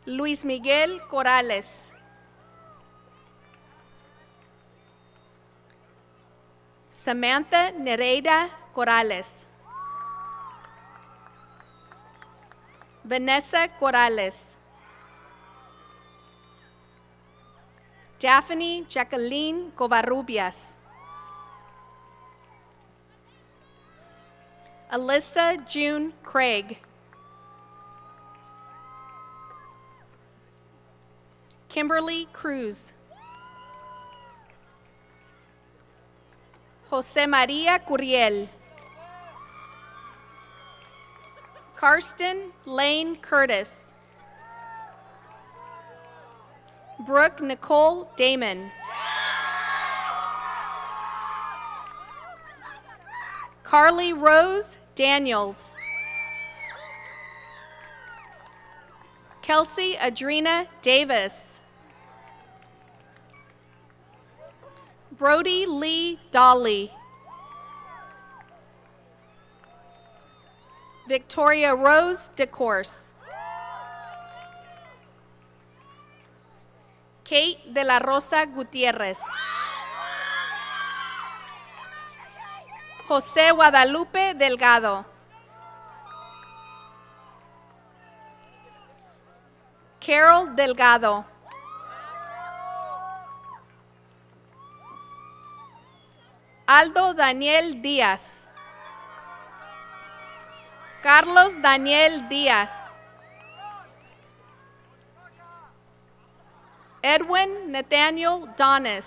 Luis Miguel Corrales. Samantha Nereida Corrales. Vanessa Corrales. Daphne Jacqueline Covarrubias. Alyssa June Craig. Kimberly Cruz. Jose Maria Curiel. Karsten Lane Curtis. Brooke Nicole Damon. Carly Rose Daniels. Kelsey Adrina Davis. Brody Lee Dolly. Victoria Rose DeCourse. Kate de la Rosa Gutierrez. José Guadalupe Delgado. Carol Delgado. Aldo Daniel Díaz. Carlos Daniel Díaz. Edwin Nathaniel Donis.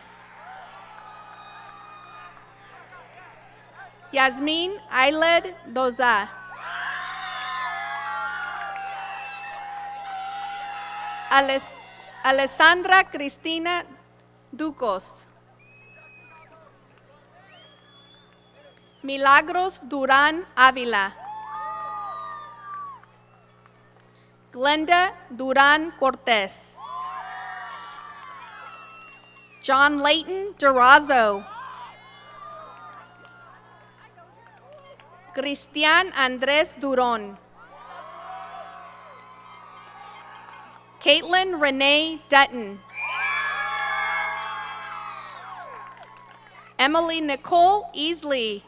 Yasmin Ailed Doza. Alessandra Cristina Ducos. Milagros Durán Ávila. Glenda Durán Cortés. John Layton Durazo. Cristian Andrés Durón. Caitlin Renee Dutton. Emily Nicole Easley.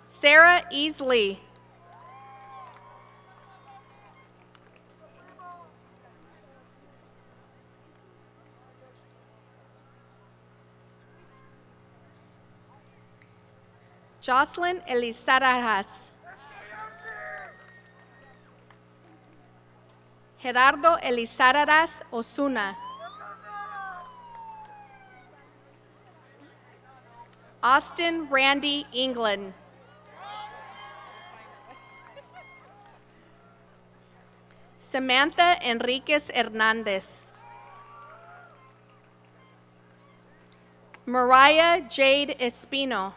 Sarah Easley. Jocelyn Elizarajas. Gerardo Elizararas Osuna. Austin Randy England. Samantha Enriquez Hernandez. Mariah Jade Espino.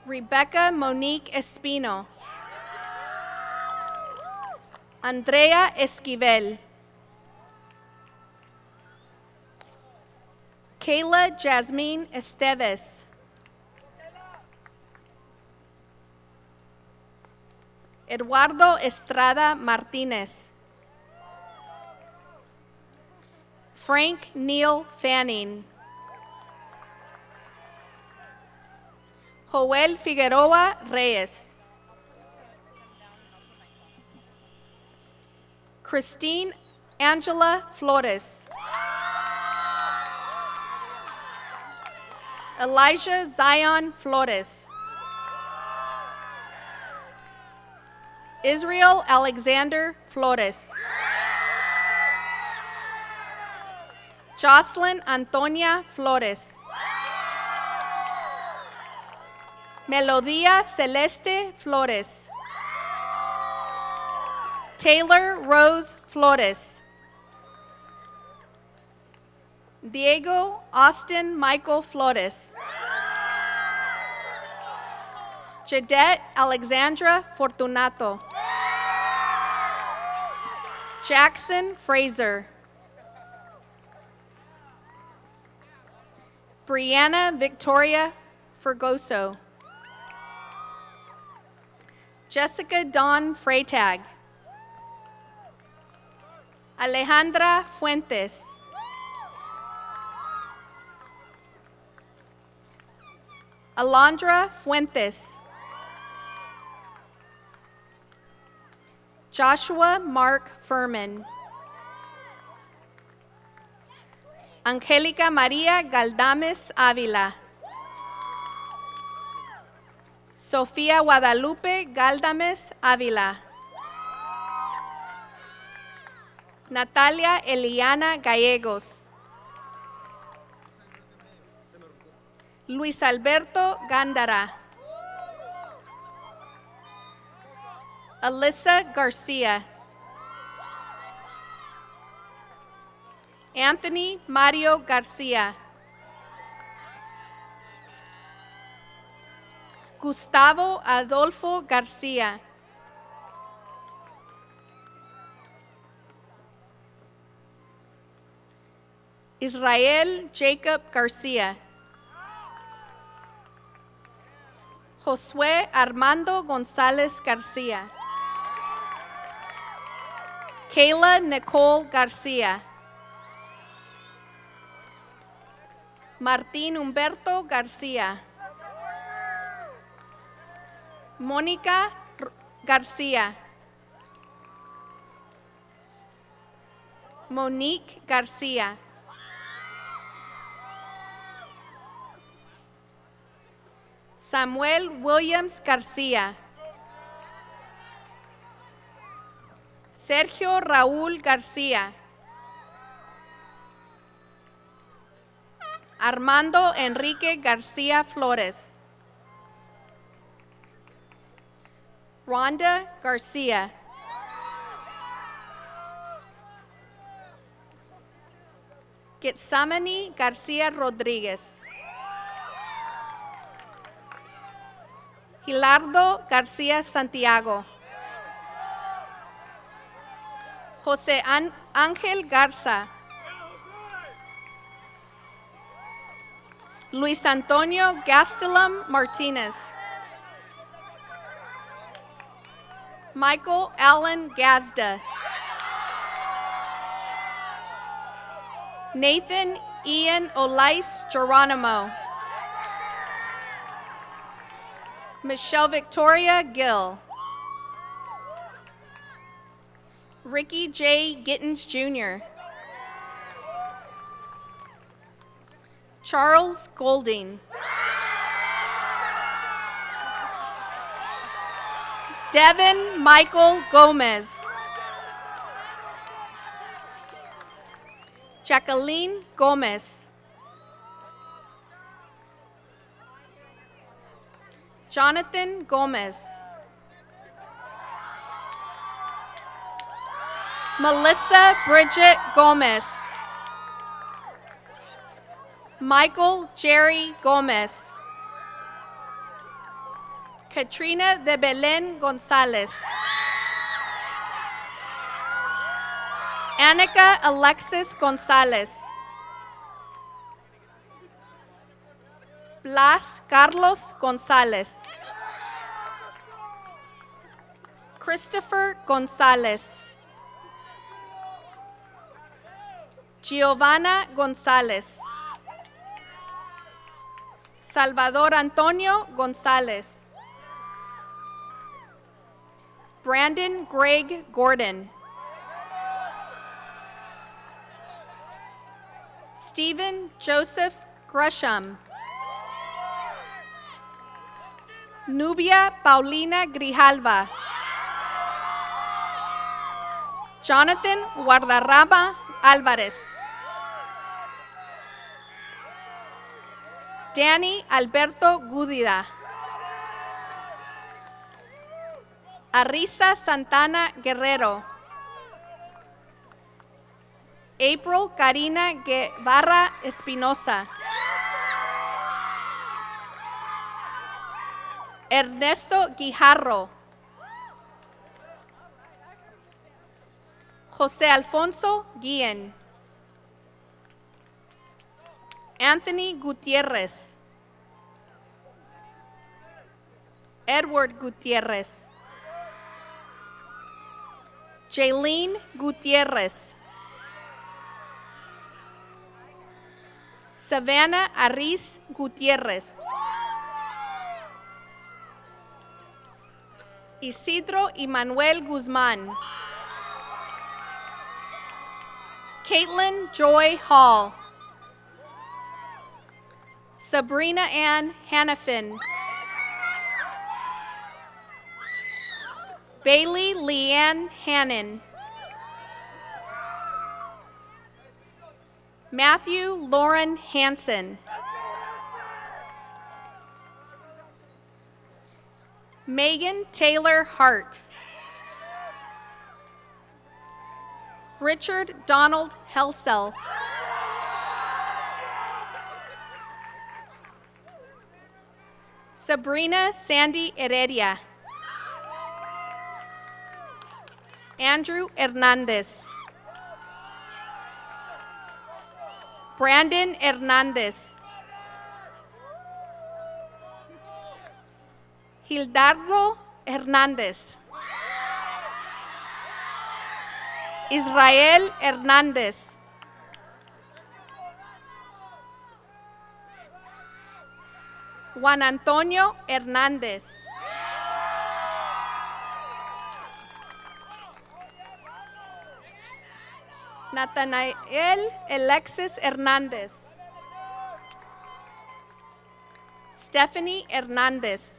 Rebecca Monique Espino. Andrea Esquivel. Kayla Jasmine Esteves. Eduardo Estrada Martinez. Frank Neil Fanning. Joel Figueroa Reyes. Christine Angela Flores. Elijah Zion Flores. Israel Alexander Flores. Jocelyn Antonia Flores. Melodía Celeste Flores. Taylor Rose Flores. Diego Austin Michael Flores. Jadette Alexandra Fortunato. Jackson Fraser. Brianna Victoria Fergoso. Jessica Dawn Freytag. Alejandra Fuentes. Alondra Fuentes. Joshua Mark Furman. Angélica María Galdames Ávila. Sofía Guadalupe Galdames Ávila. Natalia Eliana Gallegos. Luis Alberto Gándara. Alyssa Garcia. Anthony Mario Garcia. Gustavo Adolfo Garcia. Israel Jacob Garcia. Josué Armando González García. Kayla Nicole García. Martín Humberto García. Mónica García. Monique García. Samuel Williams García. Sergio Raúl García. Armando Enrique García Flores. Rhonda García. Getsamani García Rodríguez. Gilardo García Santiago. José Ángel Garza. Luis Antonio Gastelum Martinez. Michael Allen Gazda. Nathan Ian Olais Geronimo. Michelle Victoria Gill. Ricky J. Gittens Jr. Charles Golding. Devin Michael Gomez. Jacqueline Gomez. Jonathan Gomez. Melissa Bridget Gomez. Michael Jerry Gomez. Katrina de Belén González. Annika Alexis González. Blas Carlos González. Christopher González. Giovanna González. Salvador Antonio González. Brandon Greg Gordon. Stephen Joseph Gresham. Nubia Paulina Grijalva. Jonathan Guardarrama Álvarez. Danny Alberto Gúdida. Arisa Santana Guerrero. April Karina Guevara Espinosa. Ernesto Guijarro. José Alfonso Guillen. Anthony Gutierrez. Edward Gutierrez. Jaylene Gutierrez. Savannah Aris Gutierrez. Isidro Emmanuel Guzmán. Caitlin Joy Hall. Sabrina Ann Hannafin. Bailey Leanne Hannon. Matthew Lauren Hansen. Megan Taylor Hart. Richard Donald Helsel. Sabrina Sandy Heredia. Andrew Hernandez. Brandon Hernandez. Hildardo Hernández. Israel Hernández. Juan Antonio Hernández. Nathanael Alexis Hernández. Stephanie Hernández.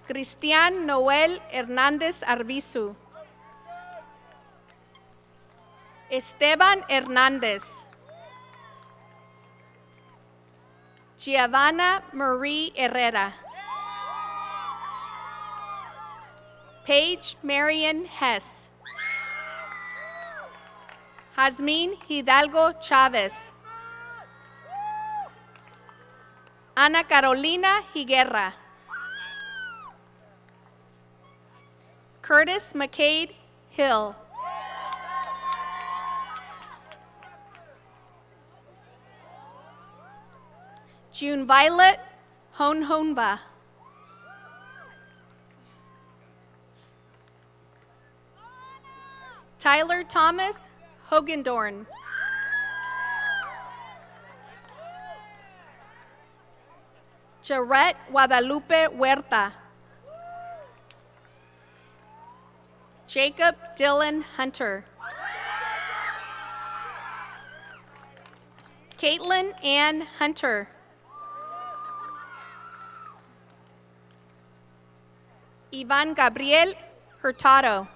Cristian Noel Hernández Arbizu. Esteban Hernández. Giovanna Marie Herrera. Paige Marion Hess. Jazmín Hidalgo Chávez. Ana Carolina Higuerra. Curtis McCade Hill. June Violet Honhonba. Tyler Thomas Hogendorn. Jarrett Guadalupe Huerta. Jacob Dylan Hunter. Caitlin Ann Hunter. Ivan Gabriel Hurtado.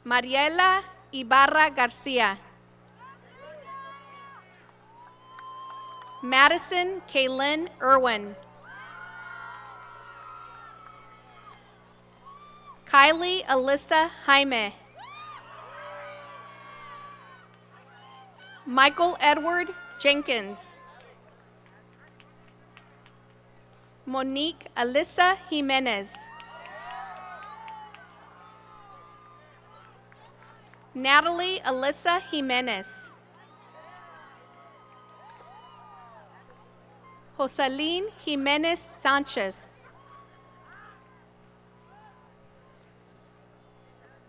Mariela Ibarra Garcia. Madison Kaylin Irwin. Kylie Alyssa Jaime. Michael Edward Jenkins. Monique Alyssa Jimenez. Natalie Alyssa Jimenez. Joseline Jimenez Sanchez.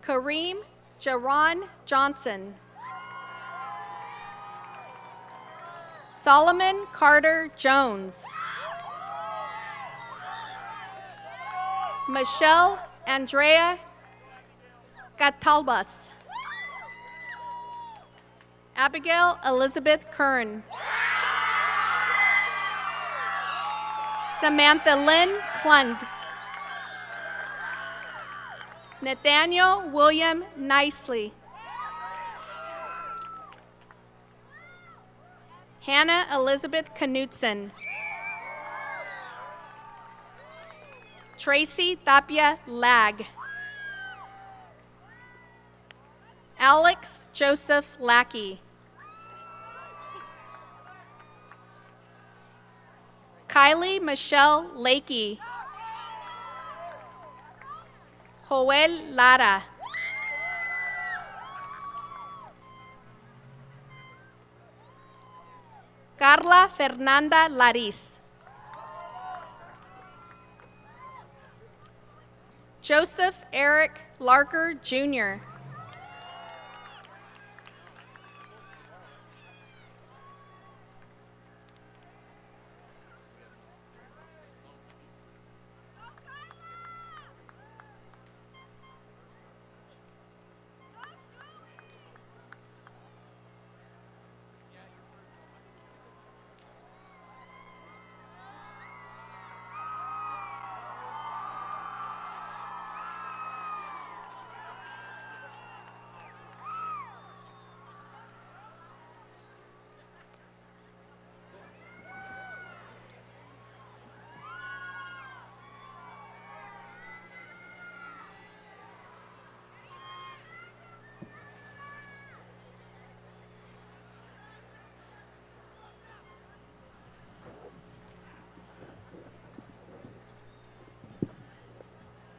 Kareem Jaron Johnson. Solomon Carter Jones. Michelle Andrea Catalbas. Abigail Elizabeth Kern. Samantha Lynn Klund. Nathaniel William Nicely. Hannah Elizabeth Knutson. Tracy Tapia Lag. Alex Joseph Lackey. Kylie Michelle Lakey. Joel Lara. Carla Fernanda Laris. Joseph Eric Larker Jr.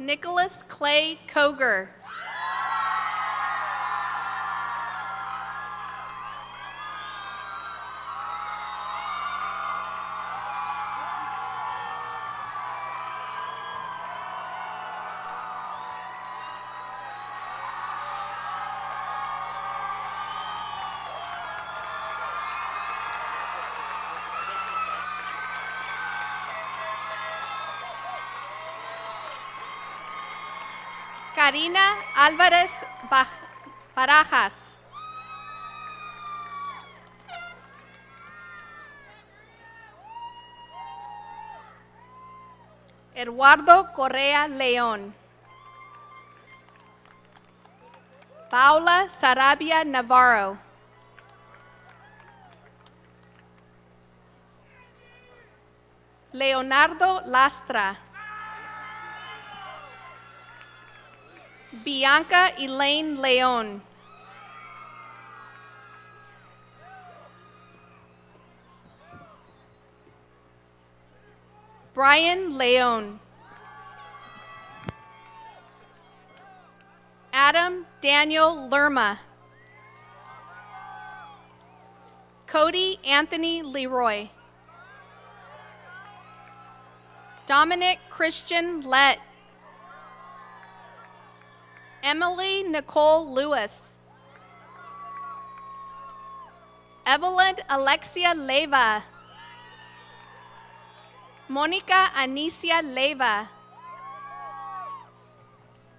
Nicholas Clay Koger. Karina Álvarez Barajas. Eduardo Correa León. Paula Sarabia Navarro. Leonardo Lastra. Bianca Elaine León. Brian León. Adam Daniel Lerma. Cody Anthony Leroy. Dominic Christian Lett. Emily Nicole Lewis. Evelyn Alexia Leva. Monica Anicia Leva.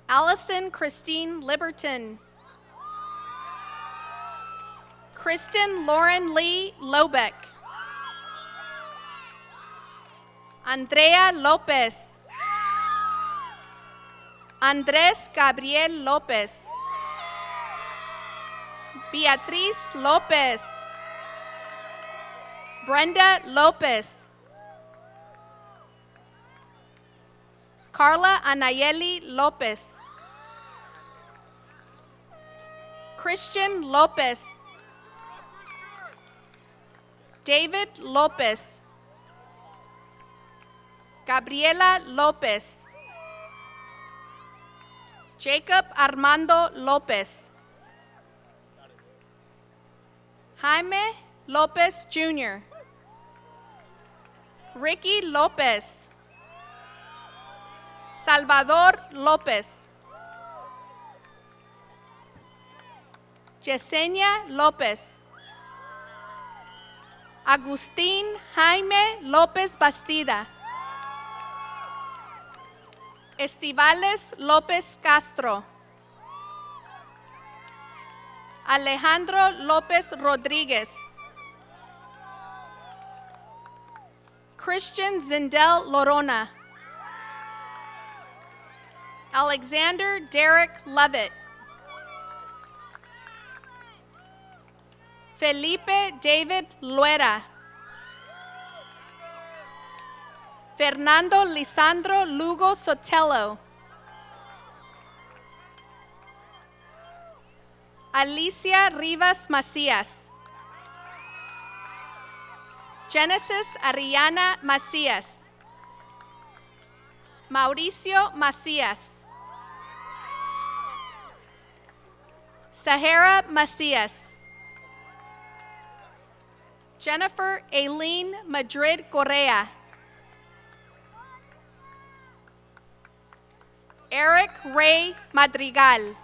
Allison Christine Liberton. Kristen Lauren Lee Lobeck. Andrea Lopez. Andrés Gabriel López. Beatriz López. Brenda López. Carla Anayeli López. Christian López. David López. Gabriela López. Jacob Armando López. Jaime López Jr. Ricky López. Salvador López. Yesenia López. Agustín Jaime López Bastida. Estivales López Castro. Alejandro López Rodríguez. Christian Zindel Lorona. Alexander Derek Levitt. Felipe David Luera. Fernando Lisandro Lugo Sotelo. Alicia Rivas Macías. Genesis Ariana Macías. Mauricio Macías. Sahara Macías. Jennifer Aileen Madrid Correa. Eric Ray Madrigal.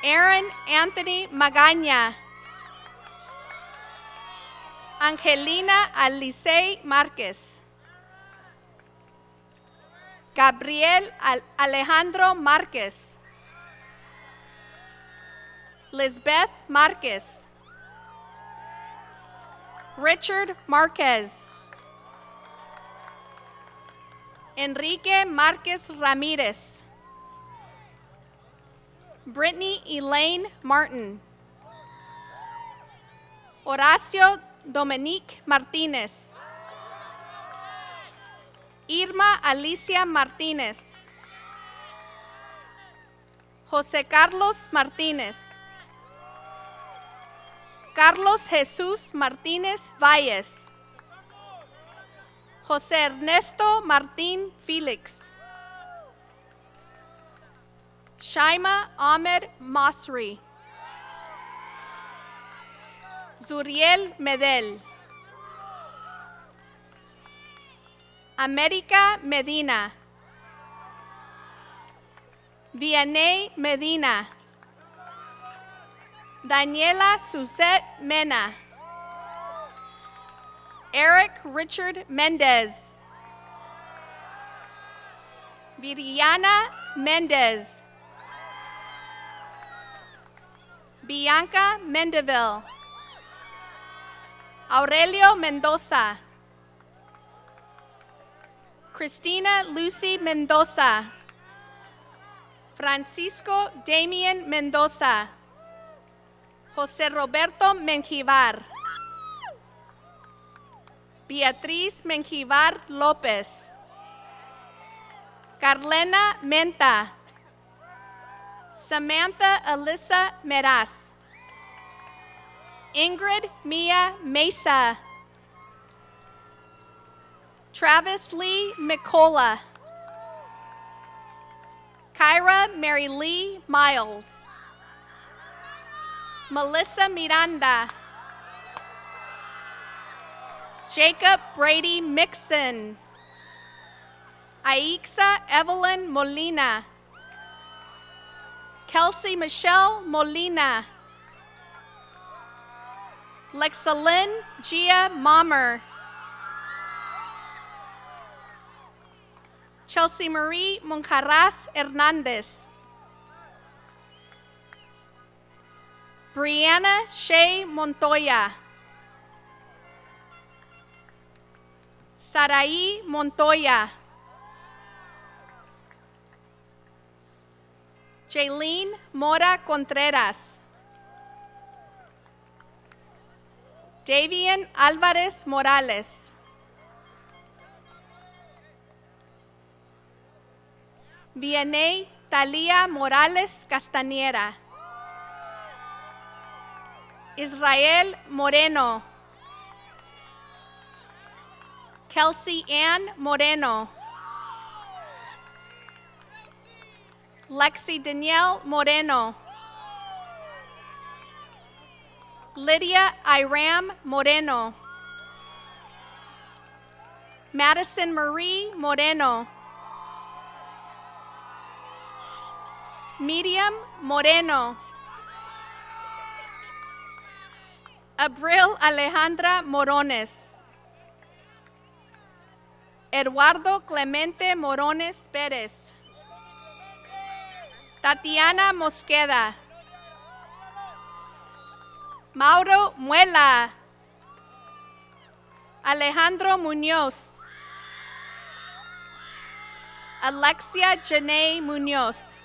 Aaron Anthony Magaña. Angelina Alice Márquez. Gabriel Alejandro Márquez. Lisbeth Márquez. Richard Márquez. Enrique Márquez Ramírez. Brittany Elaine Martin. Horacio Dominique Martínez. Irma Alicia Martínez. José Carlos Martínez. Carlos Jesús Martínez Valles. José Ernesto Martín Félix. Shaima Ahmed Masri. Zuriel Medel. América Medina. Vianney Medina. Daniela Suzette Mena. Eric Richard Mendez. Viriana Mendez. Bianca Mendeville. Aurelio Mendoza. Christina Lucy Mendoza. Francisco Damian Mendoza. José Roberto Menjivar. Beatriz Menjivar López. Carlena Menta. Samantha Alyssa Meraz. Ingrid Mia Mesa. Travis Lee McCullough. Kyra Mary Lee Miles. Melissa Miranda. Jacob Brady Mixon. Aixa Evelyn Molina. Kelsey Michelle Molina. Lexalyn Gia Mommer. Chelsea Marie Monjarras Hernandez. Brianna Shea Montoya. Saraí Montoya. Jaylene Mora Contreras. Davian Alvarez Morales. Vianey Talia Morales Castañera. Israel Moreno. Kelsey Ann Moreno. Lexi Danielle Moreno. Lydia Iram Moreno. Madison Marie Moreno. Miriam Moreno. Abril Alejandra Morones. Eduardo Clemente Morones Pérez. Tatiana Mosqueda. Mauro Muela. Alejandro Muñoz. Alexia Janae Muñoz.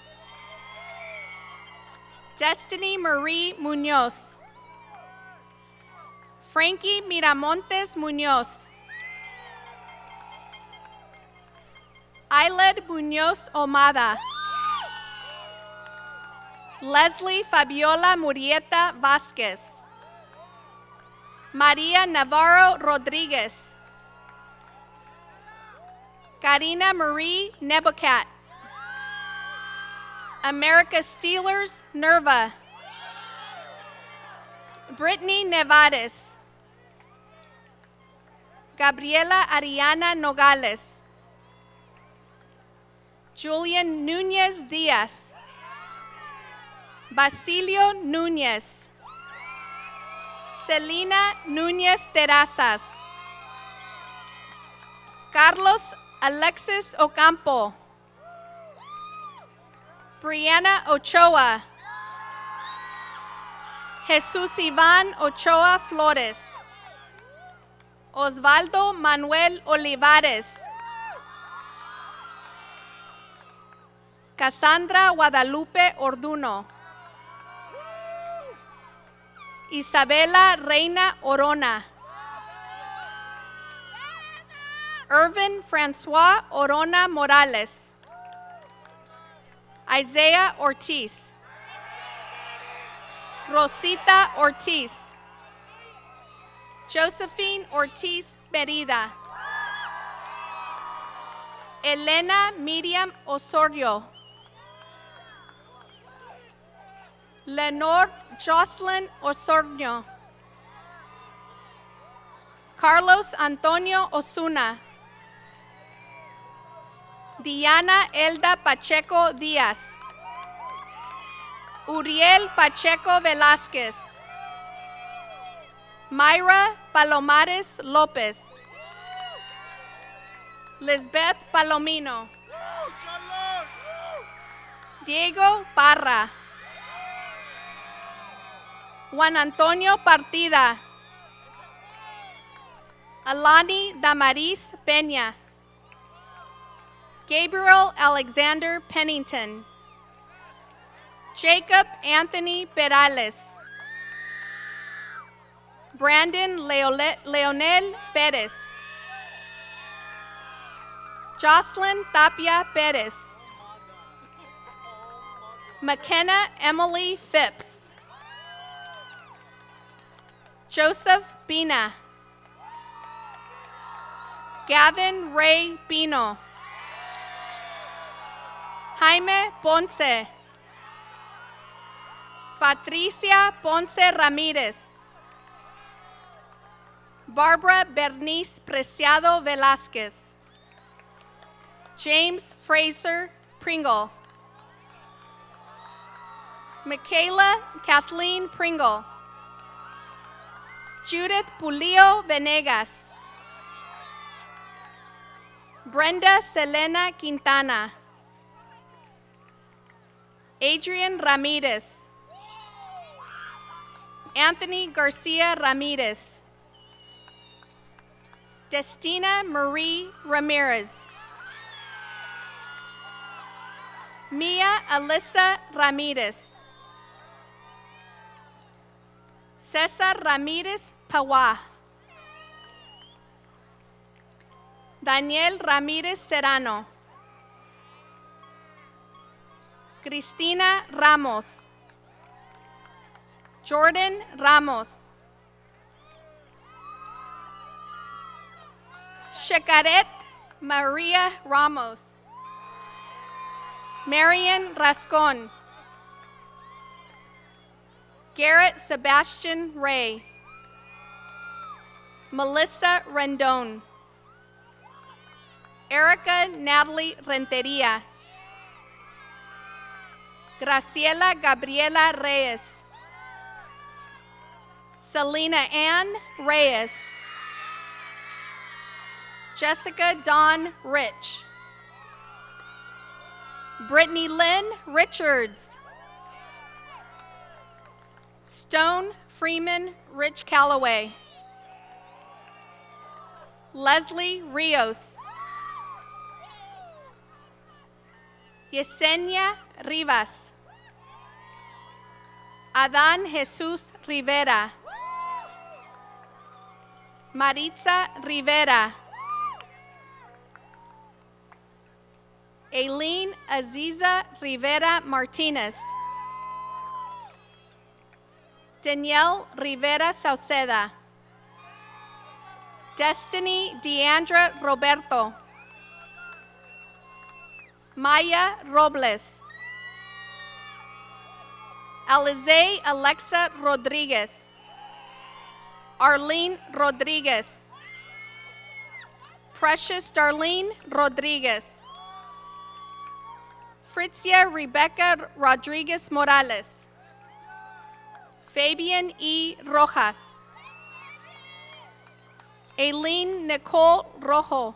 Destiny Marie Muñoz. Frankie Miramontes Muñoz. Ailed Muñoz Omada. Leslie Fabiola Murieta Vázquez. María Navarro Rodríguez. Karina Marie Nebucat. America Steelers Nerva. Brittany Nevades. Gabriela Ariana Nogales. Julian Núñez Díaz. Basilio Núñez. Celina Núñez Terrazas. Carlos Alexis Ocampo. Brianna Ochoa. Jesús Iván Ochoa Flores. Osvaldo Manuel Olivares. Cassandra Guadalupe Orduno. Isabela Reina Orona. Irvin Francois Orona Morales. Isaiah Ortiz. Rosita Ortiz. Josephine Ortiz Merida. Elena Miriam Osorio. Lenore Jocelyn Osornio. Carlos Antonio Osuna. Diana Elda Pacheco Díaz. Uriel Pacheco Velázquez. Mayra Palomares López. Lisbeth Palomino. Diego Parra. Juan Antonio Partida. Alani Damaris Peña. Gabriel Alexander Pennington. Jacob Anthony Perales. Brandon Leonel Perez. Jocelyn Tapia Perez. McKenna Emily Phipps. Joseph Bina. Gavin Ray Pino. Jaime Ponce. Patricia Ponce Ramirez. Barbara Bernice Preciado Velázquez. James Fraser Pringle. Michaela Kathleen Pringle. Judith Pulio Venegas. Brenda Selena Quintana. Adrian Ramirez. Anthony Garcia Ramirez. Destina Marie Ramirez. Mia Alyssa Ramirez. Cesar Ramirez Pawa. Daniel Ramirez Serrano. Cristina Ramos. Jordan Ramos. Shekaret Maria Ramos. Marian Rascon. Garrett Sebastian Ray. Melissa Rendon. Erica Natalie Renteria. Graciela Gabriela Reyes. Selena Ann Reyes. Jessica Dawn Rich. Brittany Lynn Richards. Stone Freeman Rich Calloway. Leslie Rios. Yesenia Rivas. Adán Jesús Rivera. Maritza Rivera. Aileen Aziza Rivera Martinez. Danielle Rivera Sauceda. Destiny Deandra Roberto. Maya Robles. Alize Alexa Rodriguez. Arlene Rodriguez. Precious Darlene Rodriguez. Fritzia Rebecca Rodriguez Morales. Fabian E. Rojas. Aileen Nicole Rojo.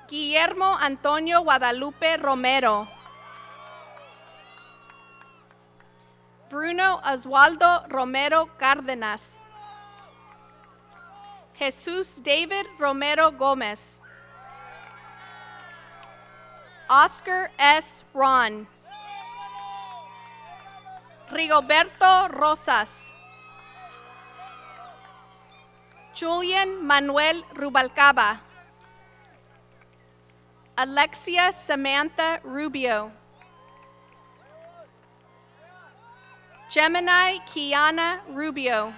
Guillermo Antonio Guadalupe Romero. Bruno Oswaldo Romero Cárdenas. Jesús David Romero Gómez. Oscar S. Ron. Rigoberto Rosas. Julian Manuel Rubalcaba. Alexia Samantha Rubio. Gemini Kiana Rubio.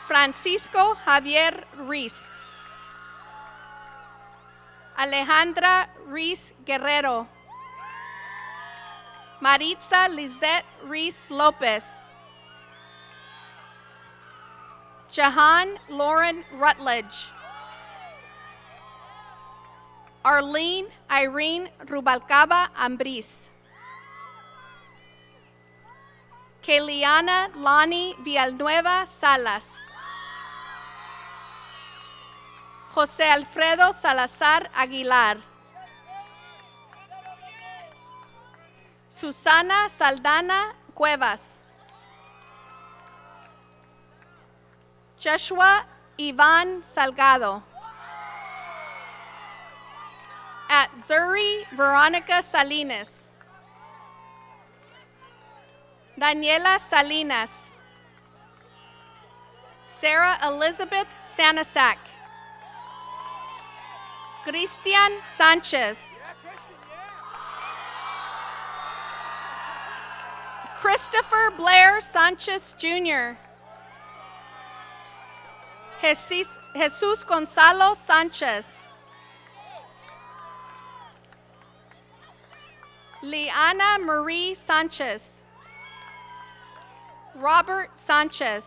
Francisco Javier Ruiz. Alejandra Ruiz Guerrero. Maritza Lizette Ruiz Lopez. Jahan Lauren Rutledge. Arlene Irene Rubalcaba Ambris. Keliana Lani Villanueva Salas. José Alfredo Salazar Aguilar. Susana Saldana Cuevas. Joshua Ivan Salgado. At Zuri Veronica Salinas. Daniela Salinas. Sarah Elizabeth Sanasak. Cristian Sanchez. Christopher Blair Sanchez Jr. Jesus Gonzalo Sanchez. Liana Marie Sanchez. Robert Sanchez.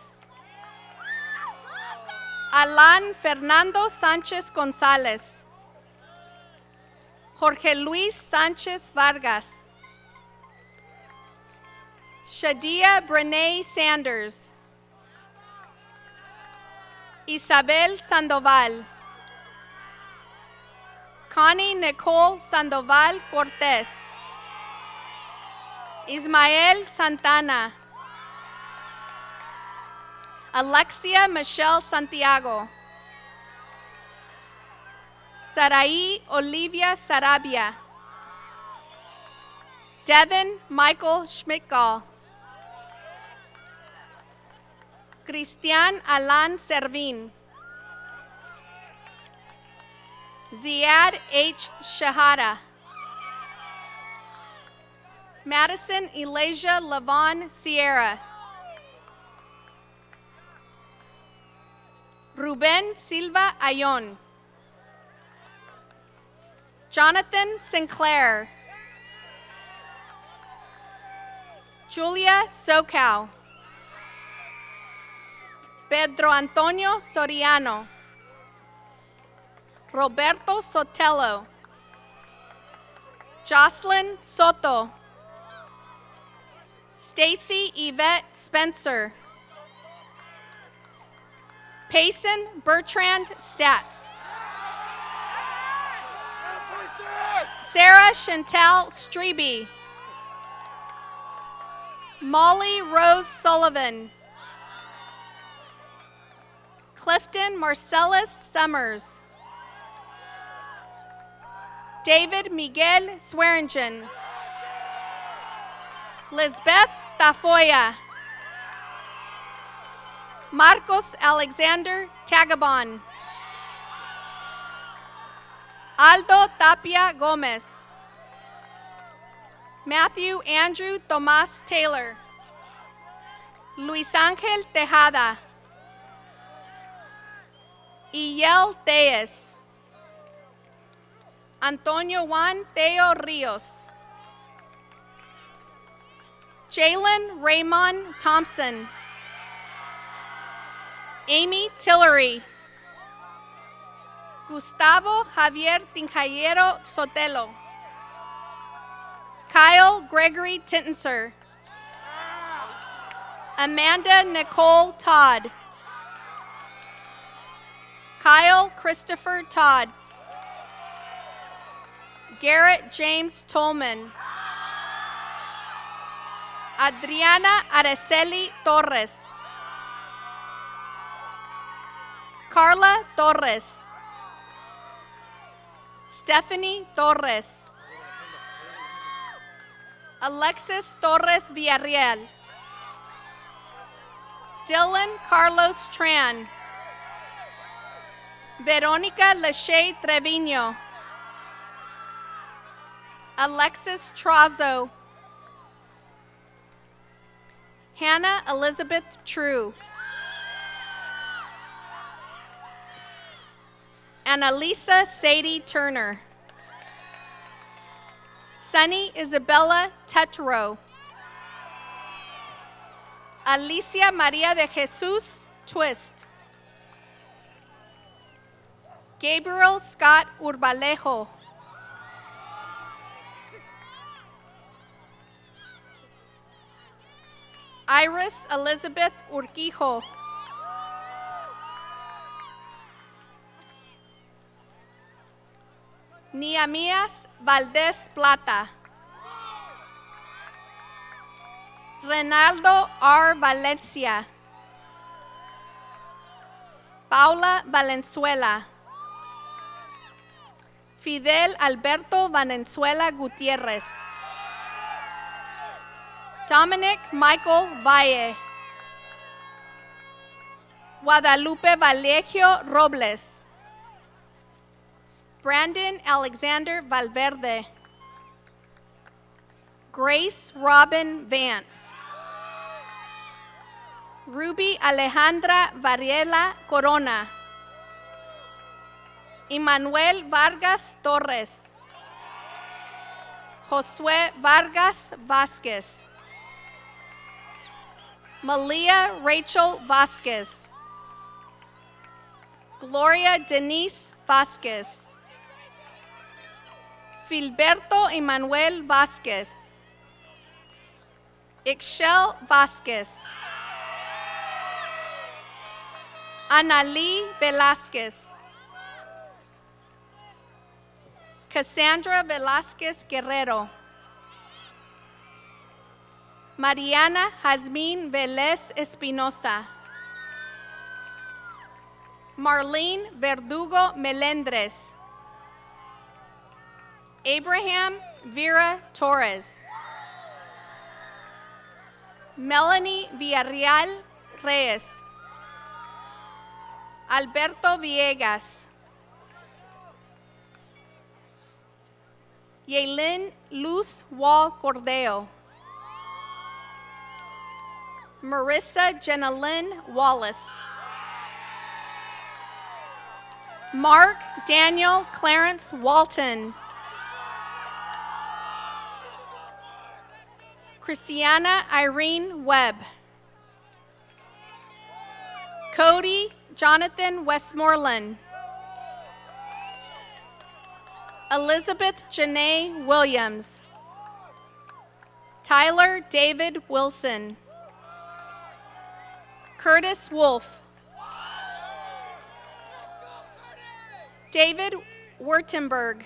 Alan Fernando Sanchez Gonzalez. Jorge Luis Sanchez Vargas. Shadia Brene Sanders. Isabel Sandoval. Connie Nicole Sandoval Cortez. Ismael Santana. Alexia Michelle Santiago. Sarai Olivia Sarabia. Devin Michael Schmidtgall. Christian Alan Servin. Ziad H. Shahada. Madison Elijah Lavon Sierra. Ruben Silva Ayon. Jonathan Sinclair. Julia Sokow. Pedro Antonio Soriano. Roberto Sotelo. Jocelyn Soto. Stacy Yvette Spencer. Payson Bertrand Statz. Sarah Chantal Strebe. Molly Rose Sullivan. Clifton Marcellus Summers. David Miguel Swearingen. Lisbeth Tafoya. Marcos Alexander Tagabon. Aldo Tapia Gomez. Matthew Andrew Tomas Taylor. Luis Ángel Tejada. Iyel Tees. Antonio Juan Teo Rios. Jalen Raymond Thompson. Amy Tillery. Gustavo Javier Tinjayero Sotelo. Kyle Gregory Tintenser. Amanda Nicole Todd. Kyle Christopher Todd. Garrett James Tolman. Adriana Araceli Torres. Carla Torres. Stephanie Torres. Alexis Torres Villarreal. Dylan Carlos Tran. Veronica Lachey Trevino. Alexis Trazo. Hannah Elizabeth True. Annalisa Sadie Turner. Sunny Isabella Tetro. Alicia Maria de Jesus Twist. Gabriel Scott Urbalejo. Iris Elizabeth Urquijo. Niamias Valdez Plata. Renaldo R. Valencia. Paula Valenzuela. Fidel Alberto Valenzuela Gutierrez. Dominic Michael Valle. Guadalupe Vallejo Robles. Brandon Alexander Valverde. Grace Robin Vance. Ruby Alejandra Varela Corona. Emmanuel Vargas Torres. Josué Vargas Vázquez. Malia Rachel Vázquez. Gloria Denise Vázquez. Filberto Emanuel Vázquez. Ixchel Vázquez. Analí Velázquez. Cassandra Velázquez Guerrero. Mariana Jazmín Vélez Espinosa. Marlene Verdugo Melendres. Abraham Vera Torres. Melanie Villarreal Reyes. Alberto Villegas. Yaelin Luz Wall Cordeo. Marissa Jenalyn Wallace. Mark Daniel Clarence Walton. Christiana Irene Webb. Cody Jonathan Westmoreland. Elizabeth Janae Williams. Tyler David Wilson. Curtis Wolf. David Wurtemberg.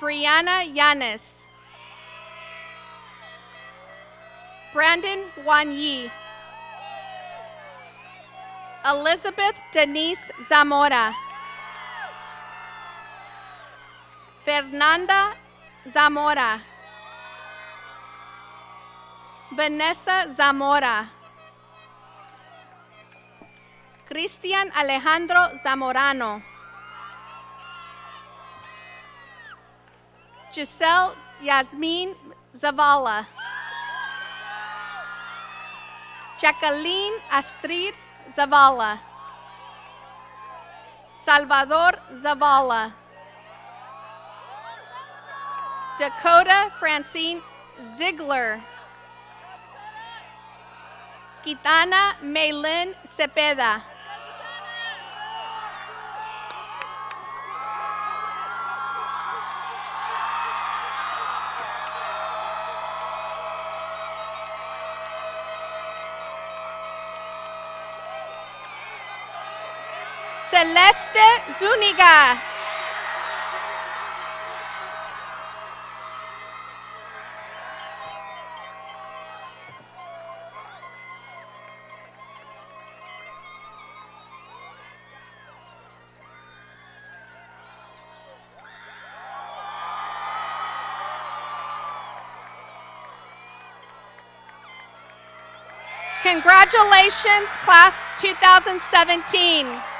Brianna Yanis. Brandon Wanyi. Elizabeth Denise Zamora. Fernanda Zamora. Vanessa Zamora. Cristian Alejandro Zamorano. Giselle Yasmin Zavala. Jacqueline Astrid Zavala. Salvador Zavala. Dakota Francine Ziegler. Kitana Maylin Cepeda. Celeste Zuniga. Congratulations, class 2017.